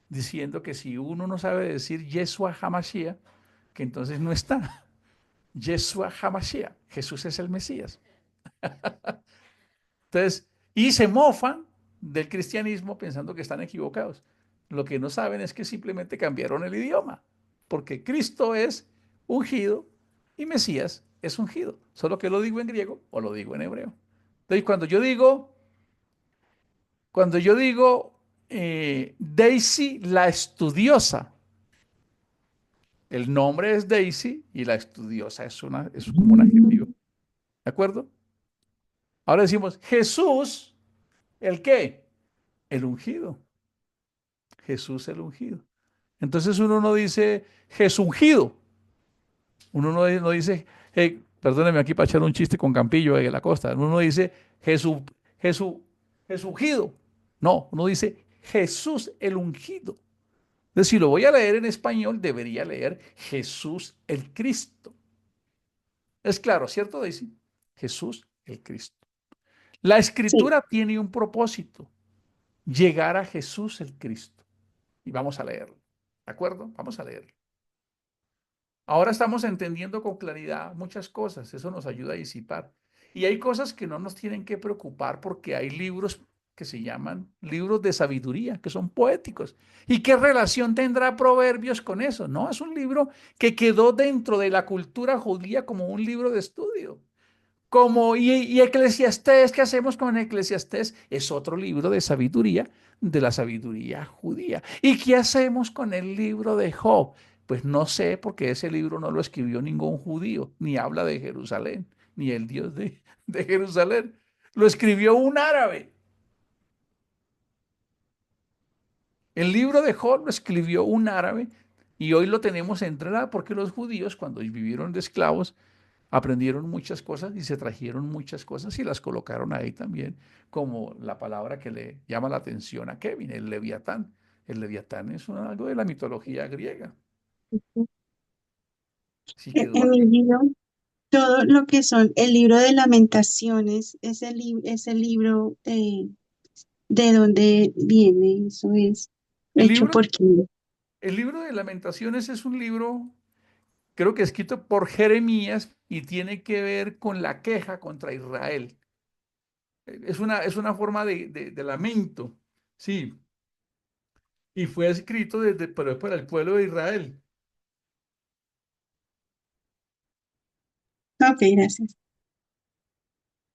Speaker 1: diciendo que si uno no sabe decir Yeshua HaMashiach, que entonces no está. Yeshua HaMashiach, Jesús es el Mesías. Entonces, y se mofan del cristianismo pensando que están equivocados. Lo que no saben es que simplemente cambiaron el idioma, porque Cristo es ungido y Mesías es ungido. Solo que lo digo en griego o lo digo en hebreo. Entonces, cuando yo digo Daisy la estudiosa, el nombre es Daisy y la estudiosa es como un adjetivo. ¿De acuerdo? Ahora decimos Jesús, ¿el qué? El ungido. Jesús el ungido. Entonces uno no dice Jesungido. Uno no dice, perdóneme aquí para echar un chiste con Campillo de la costa. Uno no dice Jesús, Jesús, Jesungido. No, uno dice Jesús el ungido. Entonces, si lo voy a leer en español, debería leer Jesús el Cristo. Es claro, ¿cierto, Daisy? Jesús el Cristo. La
Speaker 4: Sí.
Speaker 1: escritura tiene un propósito, llegar a Jesús el Cristo. Y vamos a leerlo. ¿De acuerdo? Vamos a leerlo. Ahora estamos entendiendo con claridad muchas cosas. Eso nos ayuda a disipar. Y hay cosas que no nos tienen que preocupar porque hay libros que se llaman libros de sabiduría, que son poéticos. ¿Y qué relación tendrá Proverbios con eso? No, es un libro que quedó dentro de la cultura judía como un libro de estudio. Y Eclesiastés, ¿qué hacemos con Eclesiastés? Es otro libro de la sabiduría judía. ¿Y qué hacemos con el libro de Job? Pues no sé, porque ese libro no lo escribió ningún judío, ni habla de Jerusalén, ni el Dios de Jerusalén. Lo escribió un árabe. El libro de Job lo escribió un árabe y hoy lo tenemos entrenado porque los judíos, cuando vivieron de esclavos, aprendieron muchas cosas y se trajeron muchas cosas y las colocaron ahí también, como la palabra que le llama la atención a Kevin, el Leviatán. El Leviatán es algo de la mitología griega. Sí quedó
Speaker 4: En mi
Speaker 1: aquí.
Speaker 4: libro, todo lo que son el libro de Lamentaciones, ese libro de dónde viene, eso es
Speaker 1: El
Speaker 4: hecho
Speaker 1: libro,
Speaker 4: por quién.
Speaker 1: el libro de Lamentaciones es un libro, creo que escrito por Jeremías y tiene que ver con la queja contra Israel. Es una forma de lamento, sí, y fue escrito pero es para el pueblo de Israel.
Speaker 4: Ok, gracias.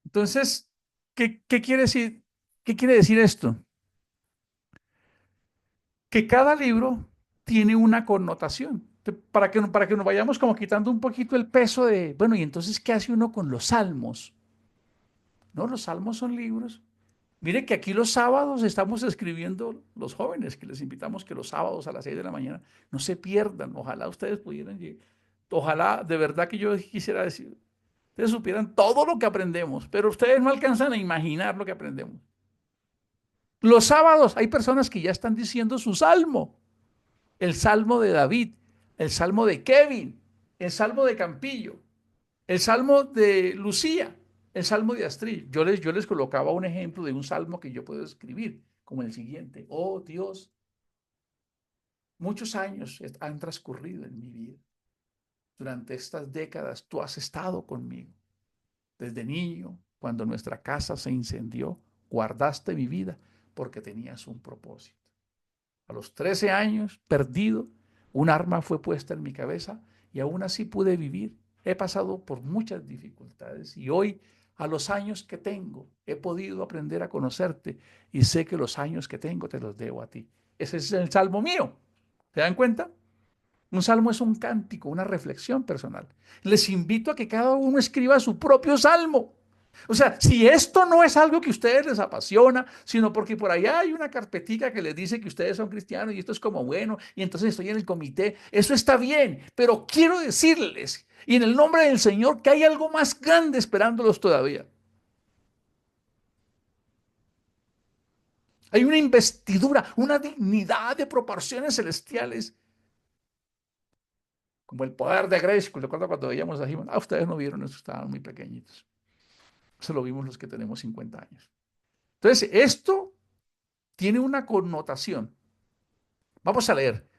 Speaker 1: Entonces, ¿qué quiere decir? ¿Qué quiere decir esto? Que cada libro tiene una connotación. Para que nos vayamos como quitando un poquito el peso de, bueno, y entonces, ¿qué hace uno con los salmos? No, los salmos son libros. Mire que aquí los sábados estamos escribiendo los jóvenes, que les invitamos que los sábados a las 6 de la mañana no se pierdan. Ojalá ustedes pudieran llegar. Ojalá, de verdad que yo quisiera decir, ustedes supieran todo lo que aprendemos, pero ustedes no alcanzan a imaginar lo que aprendemos. Los sábados hay personas que ya están diciendo su salmo. El salmo de David, el salmo de Kevin, el salmo de Campillo, el salmo de Lucía, el salmo de Astrid. Yo les colocaba un ejemplo de un salmo que yo puedo escribir, como el siguiente. Oh Dios, muchos años han transcurrido en mi vida. Durante estas décadas tú has estado conmigo. Desde niño, cuando nuestra casa se incendió, guardaste mi vida porque tenías un propósito. A los 13 años, perdido, un arma fue puesta en mi cabeza y aún así pude vivir. He pasado por muchas dificultades y hoy, a los años que tengo, he podido aprender a conocerte y sé que los años que tengo te los debo a ti. Ese es el salmo mío. ¿Se dan cuenta? Un salmo es un cántico, una reflexión personal. Les invito a que cada uno escriba su propio salmo. O sea, si esto no es algo que a ustedes les apasiona, sino porque por allá hay una carpetica que les dice que ustedes son cristianos y esto es como bueno, y entonces estoy en el comité, eso está bien, pero quiero decirles, y en el nombre del Señor, que hay algo más grande esperándolos todavía. Hay una investidura, una dignidad de proporciones celestiales, como el poder de Grayskull. Recuerdo cuando veíamos a He-Man. Ustedes no vieron eso, estaban muy pequeñitos. Eso lo vimos los que tenemos 50 años. Entonces, esto tiene una connotación. Vamos a leer.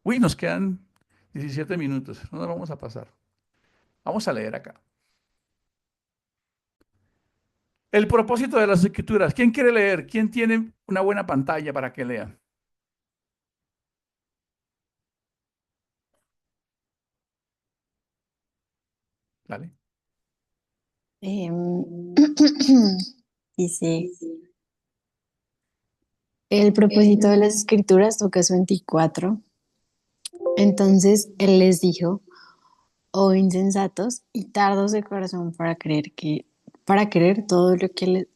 Speaker 1: Uy, nos quedan 17 minutos. No nos vamos a pasar. Vamos a leer acá. El propósito de las escrituras. ¿Quién quiere leer? ¿Quién tiene una buena pantalla para que lea? ¿Vale?
Speaker 2: Dice, el propósito de las escrituras, Lucas 24. Entonces él les dijo, oh insensatos y tardos de corazón para creer todo lo que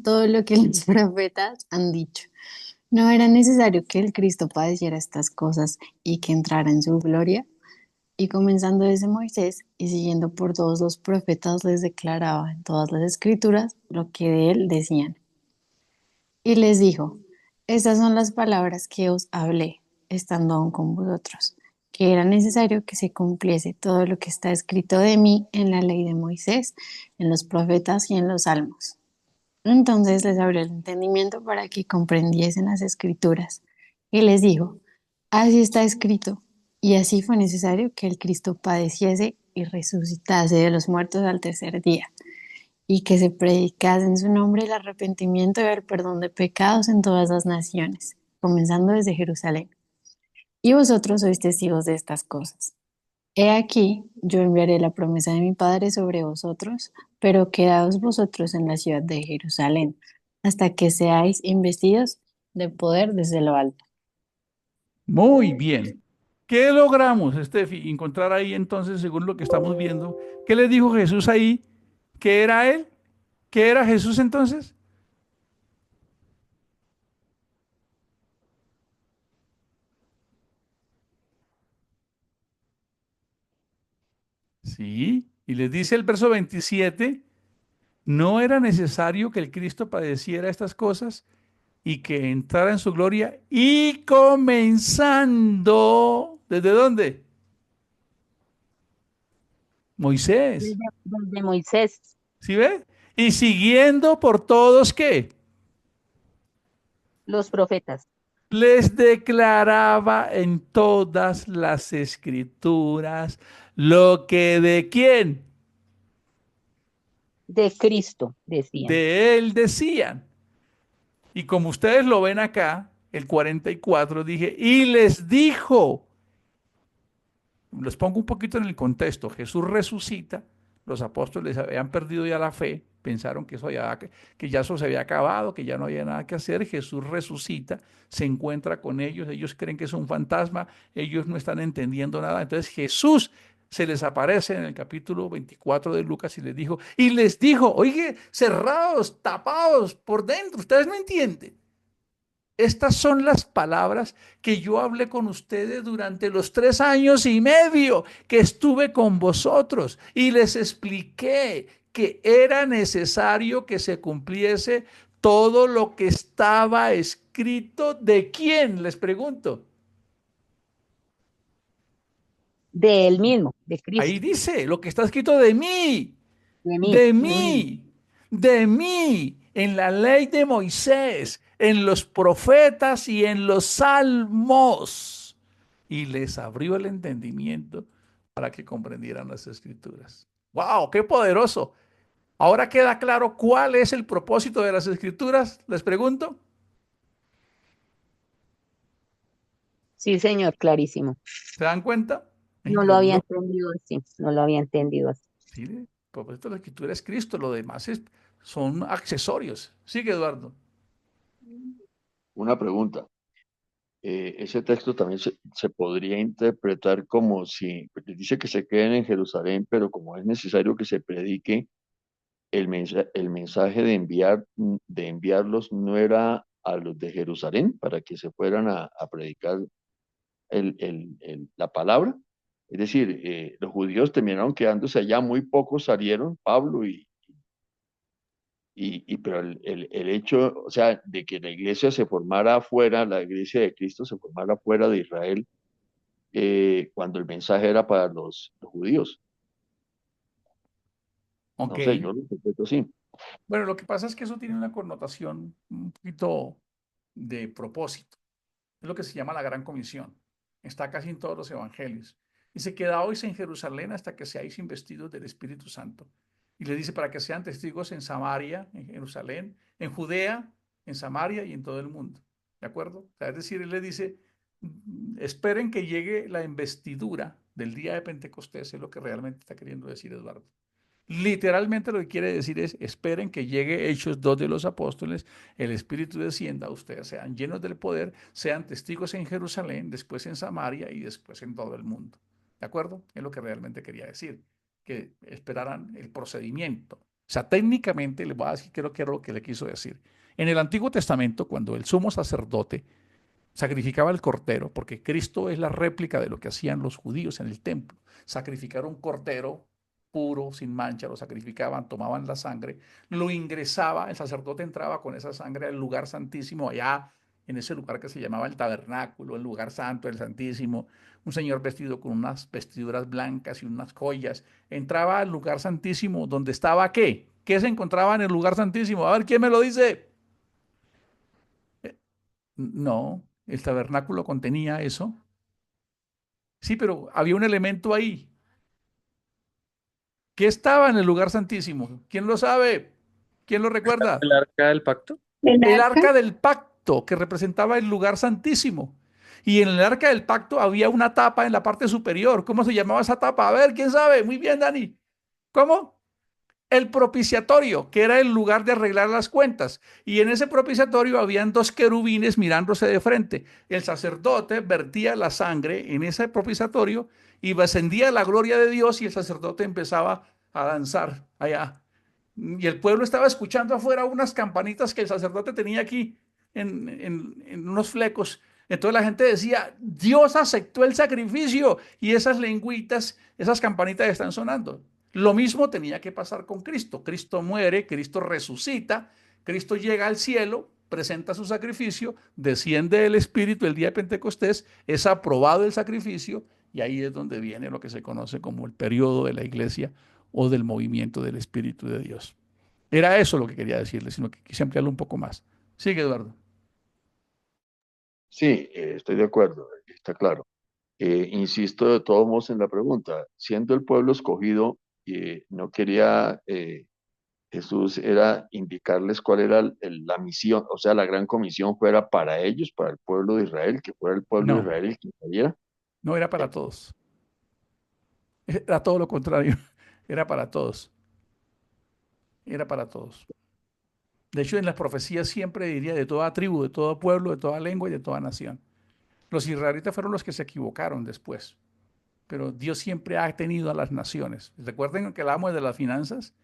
Speaker 2: todo lo que los profetas han dicho. ¿No era necesario que el Cristo padeciera estas cosas y que entrara en su gloria? Y comenzando desde Moisés y siguiendo por todos los profetas, les declaraba en todas las escrituras lo que de él decían. Y les dijo, estas son las palabras que os hablé, estando aún con vosotros, que era necesario que se cumpliese todo lo que está escrito de mí en la ley de Moisés, en los profetas y en los salmos. Entonces les abrió el entendimiento para que comprendiesen las escrituras. Y les dijo, así está escrito, y así fue necesario que el Cristo padeciese y resucitase de los muertos al tercer día, y que se predicase en su nombre el arrepentimiento y el perdón de pecados en todas las naciones, comenzando desde Jerusalén. Y vosotros sois testigos de estas cosas. He aquí, yo enviaré la promesa de mi Padre sobre vosotros, pero quedaos vosotros en la ciudad de Jerusalén, hasta que seáis investidos de poder desde lo alto.
Speaker 1: Muy bien. ¿Qué logramos, Estefi? Encontrar ahí entonces, según lo que estamos viendo, ¿qué le dijo Jesús ahí? ¿Qué era él? ¿Qué era Jesús entonces? Sí, y les dice el verso 27, no era necesario que el Cristo padeciera estas cosas y que entrara en su gloria y comenzando, ¿desde dónde? Moisés,
Speaker 7: Desde Moisés,
Speaker 1: ¿sí ve? Y siguiendo por todos, ¿qué?
Speaker 7: los profetas,
Speaker 1: Les declaraba en todas las escrituras lo que de quién,
Speaker 7: de Cristo, decían.
Speaker 1: de él decían. Y como ustedes lo ven acá, el 44, dije, y les dijo, les pongo un poquito en el contexto, Jesús resucita, los apóstoles habían perdido ya la fe, pensaron que que ya eso se había acabado, que ya no había nada que hacer, Jesús resucita, se encuentra con ellos creen que es un fantasma, ellos no están entendiendo nada, entonces Jesús se les aparece en el capítulo 24 de Lucas y les dijo, oye, cerrados, tapados por dentro, ustedes no entienden. Estas son las palabras que yo hablé con ustedes durante los 3 años y medio que estuve con vosotros y les expliqué que era necesario que se cumpliese todo lo que estaba escrito, ¿de quién? Les pregunto.
Speaker 7: De él mismo, de
Speaker 1: Ahí
Speaker 7: Cristo,
Speaker 1: dice, lo que está escrito de mí,
Speaker 7: de mí,
Speaker 1: de
Speaker 7: él mismo.
Speaker 1: mí, de mí, en la ley de Moisés, en los profetas y en los salmos. Y les abrió el entendimiento para que comprendieran las escrituras. ¡Wow! ¡Qué poderoso! Ahora queda claro cuál es el propósito de las escrituras, les pregunto.
Speaker 7: Sí, señor, clarísimo.
Speaker 1: ¿Se dan cuenta?
Speaker 7: No lo había entendido así, no lo había entendido así.
Speaker 1: Sí, el propósito de la escritura es Cristo, lo demás son accesorios. Sigue, Eduardo.
Speaker 5: Una pregunta. Ese texto también se podría interpretar como si, porque dice que se queden en Jerusalén, pero como es necesario que se predique, el mensaje de enviarlos no era a los de Jerusalén para que se fueran a predicar la palabra. Es decir, los judíos terminaron quedándose allá, muy pocos salieron, Pablo pero el hecho, o sea, de que la iglesia se formara afuera, la iglesia de Cristo se formara afuera de Israel, cuando el mensaje era para los judíos.
Speaker 1: Ok.
Speaker 5: No sé, yo lo interpreto así.
Speaker 1: Bueno, lo que pasa es que eso tiene una connotación un poquito de propósito. Es lo que se llama la Gran Comisión. Está casi en todos los evangelios. Dice, quedaos en Jerusalén hasta que seáis investidos del Espíritu Santo. Y le dice, para que sean testigos en Samaria, en Jerusalén, en Judea, en Samaria y en todo el mundo. ¿De acuerdo? O sea, es decir, él le dice, esperen que llegue la investidura del día de Pentecostés, es lo que realmente está queriendo decir Eduardo. Literalmente lo que quiere decir es, esperen que llegue Hechos 2 de los apóstoles, el Espíritu descienda, ustedes sean llenos del poder, sean testigos en Jerusalén, después en Samaria y después en todo el mundo. ¿De acuerdo? Es lo que realmente quería decir, que esperaran el procedimiento. O sea, técnicamente le voy a decir qué es lo que le quiso decir. En el Antiguo Testamento, cuando el sumo sacerdote sacrificaba el cordero, porque Cristo es la réplica de lo que hacían los judíos en el templo. Sacrificar un cordero puro, sin mancha, lo sacrificaban, tomaban la sangre, lo ingresaba, el sacerdote entraba con esa sangre al lugar santísimo, allá en ese lugar que se llamaba el tabernáculo, el lugar santo, el santísimo, un señor vestido con unas vestiduras blancas y unas joyas, entraba al lugar santísimo donde estaba ¿qué? ¿Qué se encontraba en el lugar santísimo? A ver, ¿quién me lo dice? No, el tabernáculo contenía eso. Sí, pero había un elemento ahí. ¿Qué estaba en el lugar santísimo? ¿Quién lo sabe? ¿Quién lo recuerda?
Speaker 6: ¿El arca del pacto?
Speaker 4: El
Speaker 1: El
Speaker 4: arca,
Speaker 1: arca del pacto, que representaba el lugar santísimo. Y en el arca del pacto había una tapa en la parte superior. ¿Cómo se llamaba esa tapa? A ver, ¿quién sabe? Muy bien, Dani. ¿Cómo? El propiciatorio, que era el lugar de arreglar las cuentas. Y en ese propiciatorio habían dos querubines mirándose de frente. El sacerdote vertía la sangre en ese propiciatorio y descendía la gloria de Dios y el sacerdote empezaba a danzar allá. Y el pueblo estaba escuchando afuera unas campanitas que el sacerdote tenía aquí en unos flecos. Entonces la gente decía, Dios aceptó el sacrificio y esas lengüitas, esas campanitas están sonando. Lo mismo tenía que pasar con Cristo. Cristo muere, Cristo resucita, Cristo llega al cielo, presenta su sacrificio, desciende el Espíritu el día de Pentecostés, es aprobado el sacrificio y ahí es donde viene lo que se conoce como el periodo de la iglesia o del movimiento del Espíritu de Dios. Era eso lo que quería decirle, sino que quise ampliarlo un poco más. Sigue, Eduardo.
Speaker 5: Sí, estoy de acuerdo, está claro. Insisto de todos modos en la pregunta, siendo el pueblo escogido, no quería Jesús era indicarles cuál era la misión, o sea, la gran comisión fuera para ellos, para el pueblo de Israel, que fuera el pueblo de
Speaker 1: No,
Speaker 5: Israel el que saliera.
Speaker 1: no era para todos. Era todo lo contrario. Era para todos. Era para todos. De hecho, en las profecías siempre diría de toda tribu, de todo pueblo, de toda lengua y de toda nación. Los israelitas fueron los que se equivocaron después, pero Dios siempre ha tenido a las naciones. Recuerden que hablábamos de las finanzas,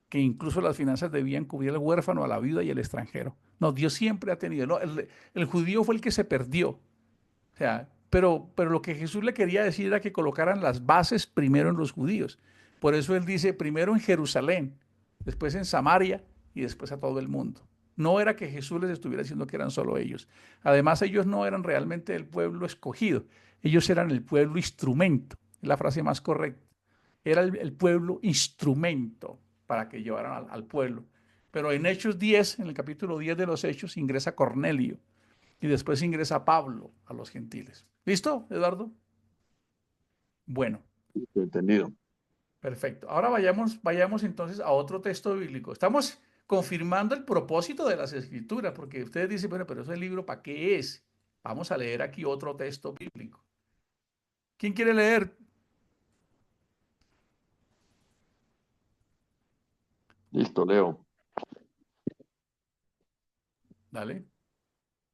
Speaker 1: que incluso las finanzas debían cubrir al huérfano, a la viuda y al extranjero. No, Dios siempre ha tenido. No, el judío fue el que se perdió. O sea, pero lo que Jesús le quería decir era que colocaran las bases primero en los judíos. Por eso él dice primero en Jerusalén, después en Samaria y después a todo el mundo. No era que Jesús les estuviera diciendo que eran solo ellos. Además, ellos no eran realmente el pueblo escogido. Ellos eran el pueblo instrumento. Es la frase más correcta. Era el pueblo instrumento para que llevaran al pueblo. Pero en Hechos 10, en el capítulo 10 de los Hechos, ingresa Cornelio y después ingresa Pablo a los gentiles. ¿Listo, Eduardo? Bueno,
Speaker 5: Entendido.
Speaker 1: perfecto. Ahora vayamos entonces a otro texto bíblico. Estamos confirmando el propósito de las escrituras, porque ustedes dicen, bueno, pero ese libro, ¿para qué es? Vamos a leer aquí otro texto bíblico. ¿Quién quiere leer?
Speaker 5: Listo, Leo.
Speaker 1: Dale.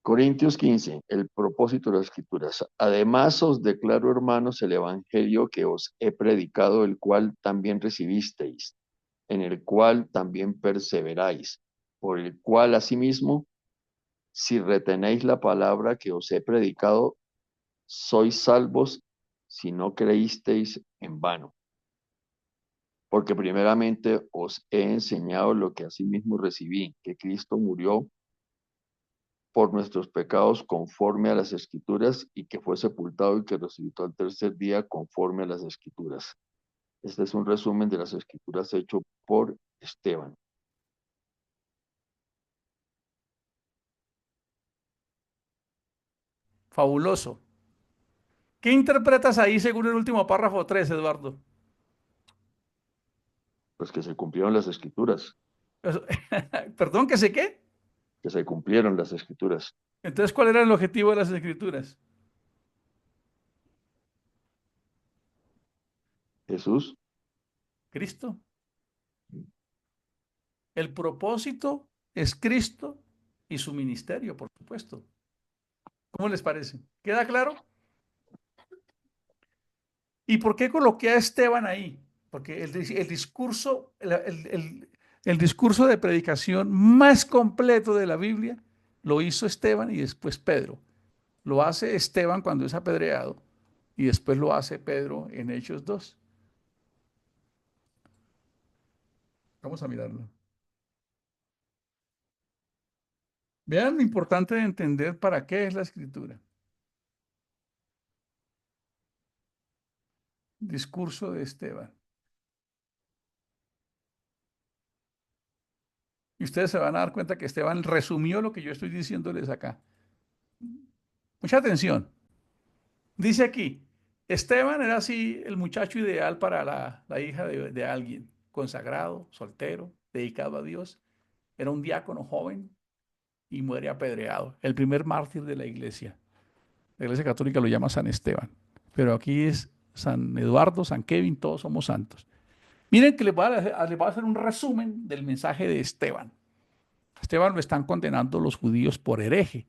Speaker 5: Corintios 15, el propósito de las Escrituras. Además os declaro, hermanos, el evangelio que os he predicado, el cual también recibisteis, en el cual también perseveráis, por el cual asimismo, si retenéis la palabra que os he predicado, sois salvos si no creísteis en vano. Porque primeramente os he enseñado lo que asimismo recibí, que Cristo murió por nuestros pecados conforme a las Escrituras, y que fue sepultado y que resucitó al tercer día conforme a las Escrituras. Este es un resumen de las Escrituras hecho por Esteban.
Speaker 1: Fabuloso. ¿Qué interpretas ahí según el último párrafo 3, Eduardo?
Speaker 5: Pues que se cumplieron las Escrituras,
Speaker 1: Eso- Perdón, ¿que sé qué?
Speaker 5: que se cumplieron las Escrituras.
Speaker 1: Entonces, ¿cuál era el objetivo de las escrituras?
Speaker 5: Jesús,
Speaker 1: Cristo. El propósito es Cristo y su ministerio, por supuesto. ¿Cómo les parece? ¿Queda claro? ¿Y por qué coloqué a Esteban ahí? Porque el discurso, el discurso de predicación más completo de la Biblia lo hizo Esteban y después Pedro. Lo hace Esteban cuando es apedreado y después lo hace Pedro en Hechos 2. Vamos a mirarlo. Vean lo importante de entender para qué es la escritura. Discurso de Esteban. Y ustedes se van a dar cuenta que Esteban resumió lo que yo estoy diciéndoles acá. Mucha atención. Dice aquí, Esteban era así el muchacho ideal para la hija de alguien, consagrado, soltero, dedicado a Dios. Era un diácono joven y muere apedreado. El primer mártir de la iglesia. La iglesia católica lo llama San Esteban. Pero aquí es San Eduardo, San Kevin, todos somos santos. Miren que les voy a hacer un resumen del mensaje de Esteban. Esteban lo están condenando los judíos por hereje.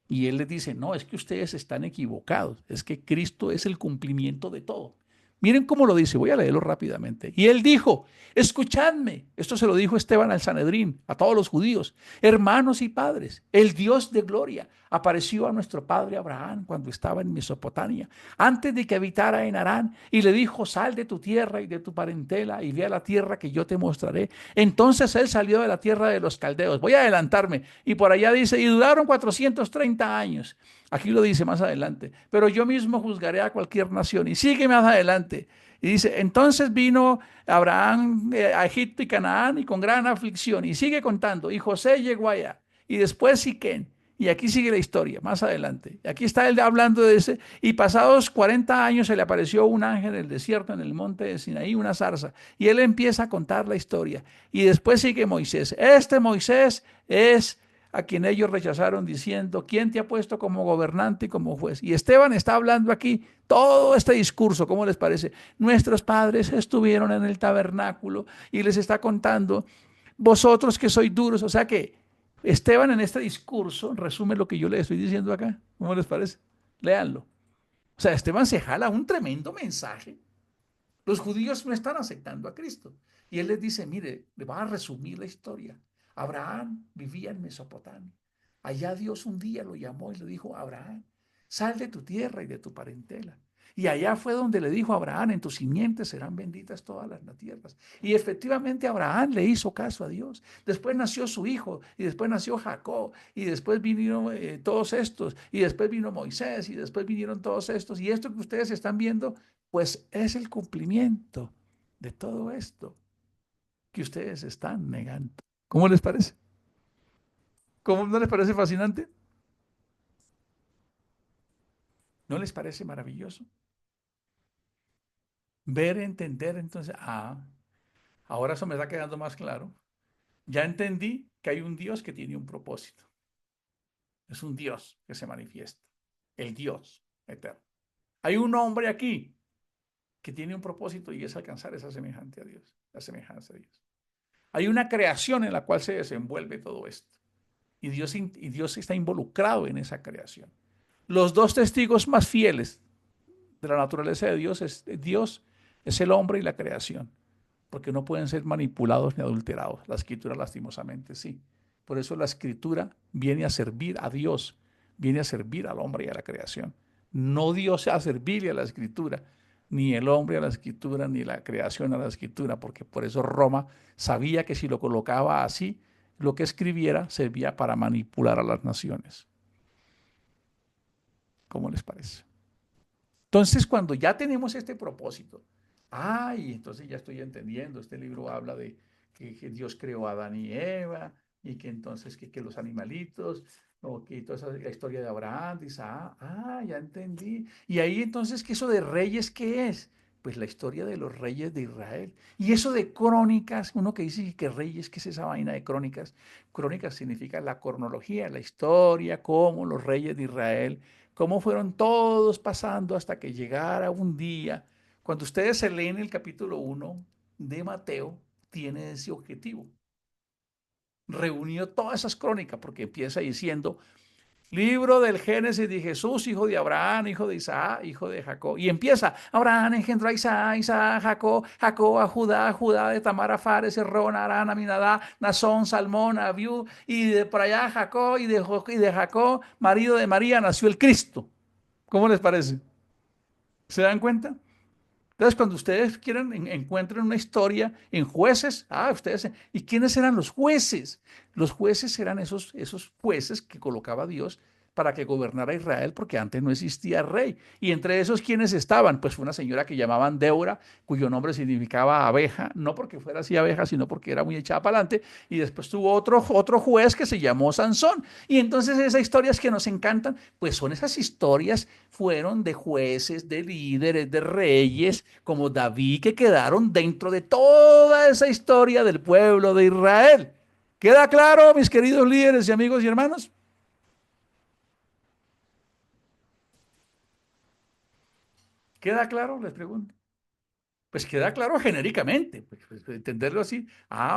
Speaker 1: Y él les dice, no, es que ustedes están equivocados, es que Cristo es el cumplimiento de todo. Miren cómo lo dice, voy a leerlo rápidamente. Y él dijo, escuchadme, esto se lo dijo Esteban al Sanedrín, a todos los judíos, hermanos y padres, el Dios de gloria apareció a nuestro padre Abraham cuando estaba en Mesopotamia, antes de que habitara en Harán, y le dijo, sal de tu tierra y de tu parentela y ve a la tierra que yo te mostraré. Entonces él salió de la tierra de los caldeos. Voy a adelantarme. Y por allá dice, y duraron 430 años. Aquí lo dice más adelante. Pero yo mismo juzgaré a cualquier nación. Y sigue más adelante. Y dice, entonces vino Abraham a Egipto y Canaán y con gran aflicción. Y sigue contando. Y José llegó allá. Y después Siquén. Y aquí sigue la historia, más adelante. Aquí está él hablando de ese. Y pasados 40 años se le apareció un ángel en el desierto, en el monte de Sinaí, una zarza. Y él empieza a contar la historia. Y después sigue Moisés. Este Moisés es a quien ellos rechazaron diciendo, ¿quién te ha puesto como gobernante y como juez? Y Esteban está hablando aquí todo este discurso, ¿cómo les parece? Nuestros padres estuvieron en el tabernáculo y les está contando, vosotros que sois duros, o sea que Esteban en este discurso resume lo que yo les estoy diciendo acá, ¿cómo les parece? Léanlo. O sea, Esteban se jala un tremendo mensaje. Los judíos no están aceptando a Cristo. Y él les dice, mire, le va a resumir la historia. Abraham vivía en Mesopotamia. Allá Dios un día lo llamó y le dijo, Abraham, sal de tu tierra y de tu parentela Y allá fue donde le dijo a Abraham, en tu simiente serán benditas todas las tierras. Y efectivamente Abraham le hizo caso a Dios. Después nació su hijo, y después nació Jacob, y después vinieron todos estos, y después vino Moisés, y después vinieron todos estos. Y esto que ustedes están viendo, pues es el cumplimiento de todo esto que ustedes están negando. ¿Cómo les parece? ¿Cómo no les parece fascinante? ¿No les parece maravilloso? Ver, entender, entonces, ahora eso me está quedando más claro. Ya entendí que hay un Dios que tiene un propósito. Es un Dios que se manifiesta, el Dios eterno. Hay un hombre aquí que tiene un propósito y es alcanzar esa semejante a Dios, la semejanza a Dios. Hay una creación en la cual se desenvuelve todo esto. Y Dios está involucrado en esa creación. Los dos testigos más fieles de la naturaleza de Dios es el hombre y la creación, porque no pueden ser manipulados ni adulterados. La escritura lastimosamente sí. Por eso la escritura viene a servir a Dios, viene a servir al hombre y a la creación. No Dios a servirle a la escritura, ni el hombre a la escritura, ni la creación a la escritura, porque por eso Roma sabía que si lo colocaba así, lo que escribiera servía para manipular a las naciones. ¿Cómo les parece? Entonces, cuando ya tenemos este propósito, entonces ya estoy entendiendo, este libro habla de que Dios creó a Adán y Eva, y que entonces que los animalitos, o que toda la historia de Abraham, dice, ya entendí. Y ahí entonces, ¿que eso de reyes qué es? Pues la historia de los reyes de Israel. Y eso de crónicas, uno que dice que reyes, ¿qué es esa vaina de crónicas? Crónicas significa la cronología, la historia, cómo los reyes de Israel cómo fueron todos pasando hasta que llegara un día. Cuando ustedes se leen el capítulo 1 de Mateo, tiene ese objetivo. Reunió todas esas crónicas porque empieza diciendo, libro del Génesis de Jesús, hijo de Abraham, hijo de Isaac, hijo de Jacob. Y empieza, Abraham engendró a Isaac, Isaac, Jacob, Jacob a Judá, Judá de Tamar a Fares, Esrón, Arán, Aminadá, Nazón, Salmón, Abiú, y de por allá Jacob, y de Jacob, marido de María, nació el Cristo. ¿Cómo les parece? ¿Se dan cuenta? Entonces, cuando ustedes quieran, encuentren una historia en jueces, ¿y quiénes eran los jueces? Los jueces eran esos jueces que colocaba Dios para que gobernara Israel, porque antes no existía rey. Y entre esos, ¿quiénes estaban? Pues fue una señora que llamaban Débora, cuyo nombre significaba abeja, no porque fuera así abeja, sino porque era muy echada para adelante. Y después tuvo otro juez que se llamó Sansón. Y entonces esas historias que nos encantan, pues son esas historias, fueron de jueces, de líderes, de reyes, como David, que quedaron dentro de toda esa historia del pueblo de Israel. ¿Queda claro, mis queridos líderes y amigos y hermanos? ¿Queda claro? Les pregunto. Pues queda claro genéricamente, pues, entenderlo así.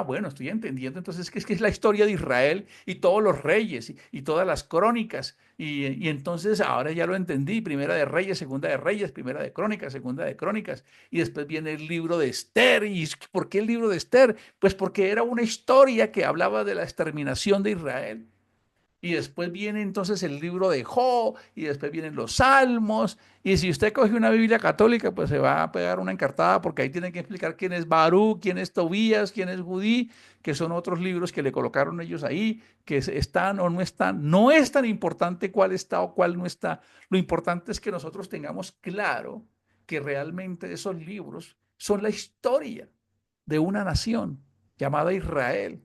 Speaker 1: Bueno, estoy entendiendo entonces que es la historia de Israel y todos los reyes y todas las crónicas. Y entonces ahora ya lo entendí, primera de Reyes, segunda de Reyes, primera de Crónicas, segunda de Crónicas. Y después viene el libro de Esther. ¿Y por qué el libro de Esther? Pues porque era una historia que hablaba de la exterminación de Israel. Y después viene entonces el libro de Job, y después vienen los Salmos. Y si usted coge una Biblia católica, pues se va a pegar una encartada, porque ahí tiene que explicar quién es Baruch, quién es Tobías, quién es Judí, que son otros libros que le colocaron ellos ahí, que están o no están. No es tan importante cuál está o cuál no está. Lo importante es que nosotros tengamos claro que realmente esos libros son la historia de una nación llamada Israel.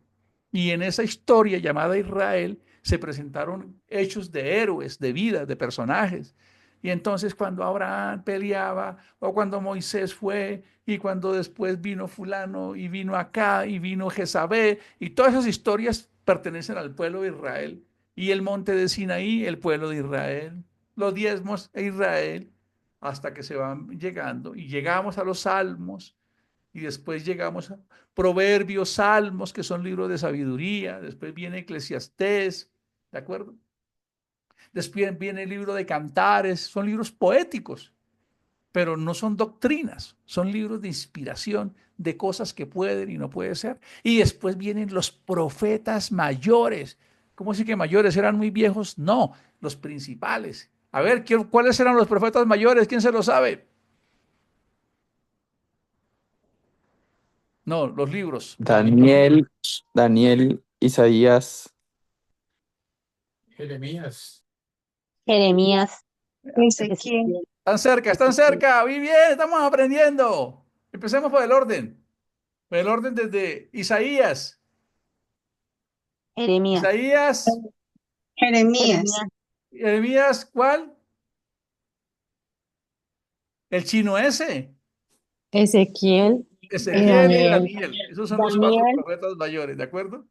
Speaker 1: Y en esa historia llamada Israel se presentaron hechos de héroes, de vidas, de personajes. Y entonces cuando Abraham peleaba, o cuando Moisés fue, y cuando después vino fulano, y vino acá, y vino Jezabel, y todas esas historias pertenecen al pueblo de Israel. Y el monte de Sinaí, el pueblo de Israel, los diezmos de Israel, hasta que se van llegando. Y llegamos a los salmos, y después llegamos a Proverbios, Salmos, que son libros de sabiduría. Después viene Eclesiastés, ¿de acuerdo? Después viene el libro de Cantares, son libros poéticos, pero no son doctrinas, son libros de inspiración, de cosas que pueden y no pueden ser. Y después vienen los profetas mayores. ¿Cómo así que mayores? ¿Eran muy viejos? No, los principales, A ver, ¿cuáles eran los profetas mayores? ¿Quién se lo sabe? No, los libros.
Speaker 6: Daniel, Isaías,
Speaker 8: Jeremías.
Speaker 7: Jeremías,
Speaker 4: Ezequiel,
Speaker 7: Ezequiel,
Speaker 1: Están
Speaker 7: Ezequiel,
Speaker 1: cerca. Muy bien, estamos aprendiendo. Empecemos por el orden. Por el orden desde Isaías.
Speaker 7: Jeremías,
Speaker 1: Isaías,
Speaker 4: Jeremías,
Speaker 7: Jeremías,
Speaker 1: Jeremías, ¿cuál? El chino ese.
Speaker 2: Ezequiel y
Speaker 1: Ezequiel y
Speaker 2: Daniel.
Speaker 1: Daniel. Esos son los cuatro
Speaker 7: Daniel,
Speaker 1: profetas mayores, ¿de acuerdo?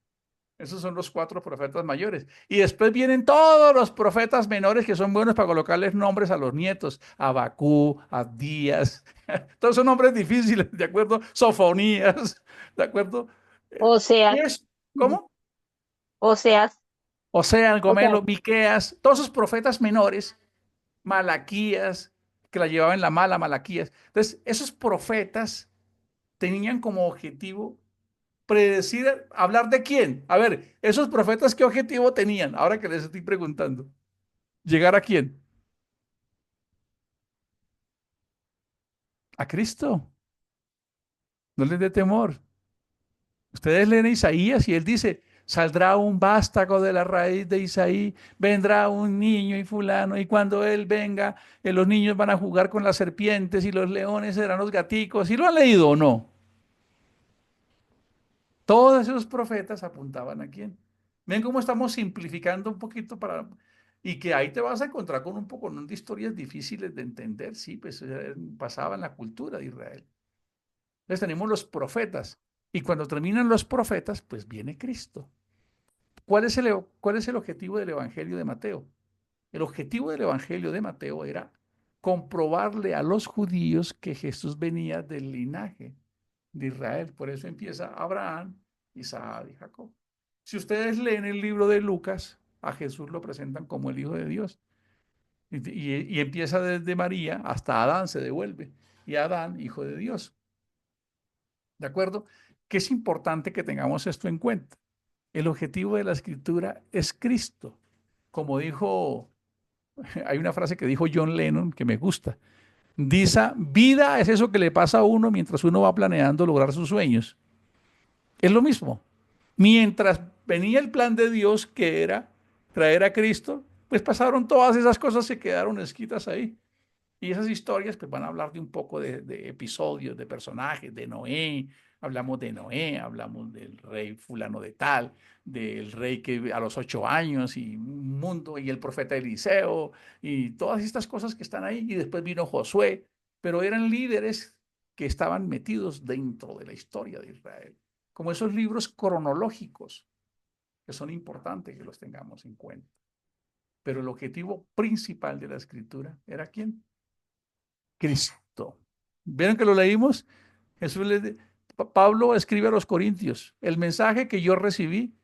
Speaker 1: Esos son los cuatro profetas mayores. Y después vienen todos los profetas menores que son buenos para colocarles nombres a los nietos. Abacú, Abdías. Todos son nombres difíciles, ¿de acuerdo? Sofonías, ¿de acuerdo? ¿Y
Speaker 7: Oseas,
Speaker 1: es? ¿Cómo?
Speaker 7: Oseas,
Speaker 1: Oseas,
Speaker 7: Oseas,
Speaker 1: Gomelo, Miqueas, todos esos profetas menores, Malaquías, que la llevaban en la mala, Malaquías. Entonces, esos profetas tenían como objetivo predecir, hablar de quién. A ver, esos profetas, ¿qué objetivo tenían? Ahora que les estoy preguntando. ¿Llegar a quién? A Cristo. No les dé temor. Ustedes leen Isaías y él dice, saldrá un vástago de la raíz de Isaí, vendrá un niño y fulano, y cuando él venga, los niños van a jugar con las serpientes y los leones serán los gaticos. ¿Y lo han leído o no? Todos esos profetas apuntaban a quién. Ven cómo estamos simplificando un poquito para... Y que ahí te vas a encontrar con un poco de historias difíciles de entender, sí, pues pasaba en la cultura de Israel. Entonces tenemos los profetas. Y cuando terminan los profetas, pues viene Cristo. ¿Cuál es el objetivo del Evangelio de Mateo? El objetivo del Evangelio de Mateo era comprobarle a los judíos que Jesús venía del linaje de Israel. Por eso empieza Abraham, Isaac y Jacob. Si ustedes leen el libro de Lucas, a Jesús lo presentan como el Hijo de Dios. Y empieza desde María hasta Adán, se devuelve. Y Adán, Hijo de Dios. ¿De acuerdo? Que es importante que tengamos esto en cuenta. El objetivo de la escritura es Cristo. Como dijo, hay una frase que dijo John Lennon que me gusta. Dice, vida es eso que le pasa a uno mientras uno va planeando lograr sus sueños. Es lo mismo. Mientras venía el plan de Dios, que era traer a Cristo, pues pasaron todas esas cosas, se quedaron escritas ahí. Y esas historias pues van a hablar de un poco de episodios, de personajes, de Noé. Hablamos de Noé, hablamos del rey fulano de tal, del rey que a los 8 años y un mundo, y el profeta Eliseo, y todas estas cosas que están ahí. Y después vino Josué, pero eran líderes que estaban metidos dentro de la historia de Israel, como esos libros cronológicos, que son importantes que los tengamos en cuenta. Pero el objetivo principal de la escritura era ¿quién? Cristo. ¿Vieron que lo leímos? Pablo escribe a los Corintios, el mensaje que yo recibí,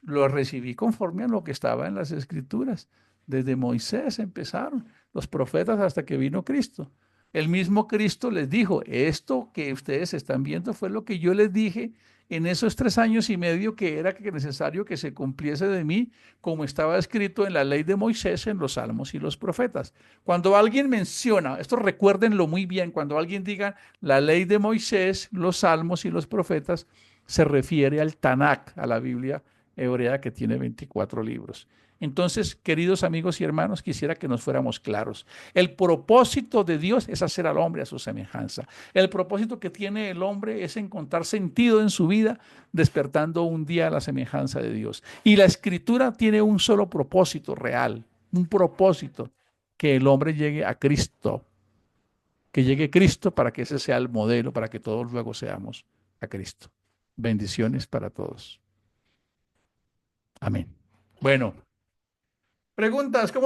Speaker 1: lo recibí conforme a lo que estaba en las escrituras. Desde Moisés empezaron, los profetas hasta que vino Cristo. El mismo Cristo les dijo, esto que ustedes están viendo fue lo que yo les dije en esos 3 años y medio que era necesario que se cumpliese de mí, como estaba escrito en la ley de Moisés, en los salmos y los profetas. Cuando alguien menciona, esto recuérdenlo muy bien, cuando alguien diga la ley de Moisés, los salmos y los profetas, se refiere al Tanakh, a la Biblia hebrea que tiene 24 libros. Entonces, queridos amigos y hermanos, quisiera que nos fuéramos claros. El propósito de Dios es hacer al hombre a su semejanza. El propósito que tiene el hombre es encontrar sentido en su vida, despertando un día a la semejanza de Dios. Y la escritura tiene un solo propósito real, un propósito, que el hombre llegue a Cristo, que llegue Cristo para que ese sea el modelo, para que todos luego seamos a Cristo. Bendiciones para todos. Amén. Bueno, preguntas, ¿cómo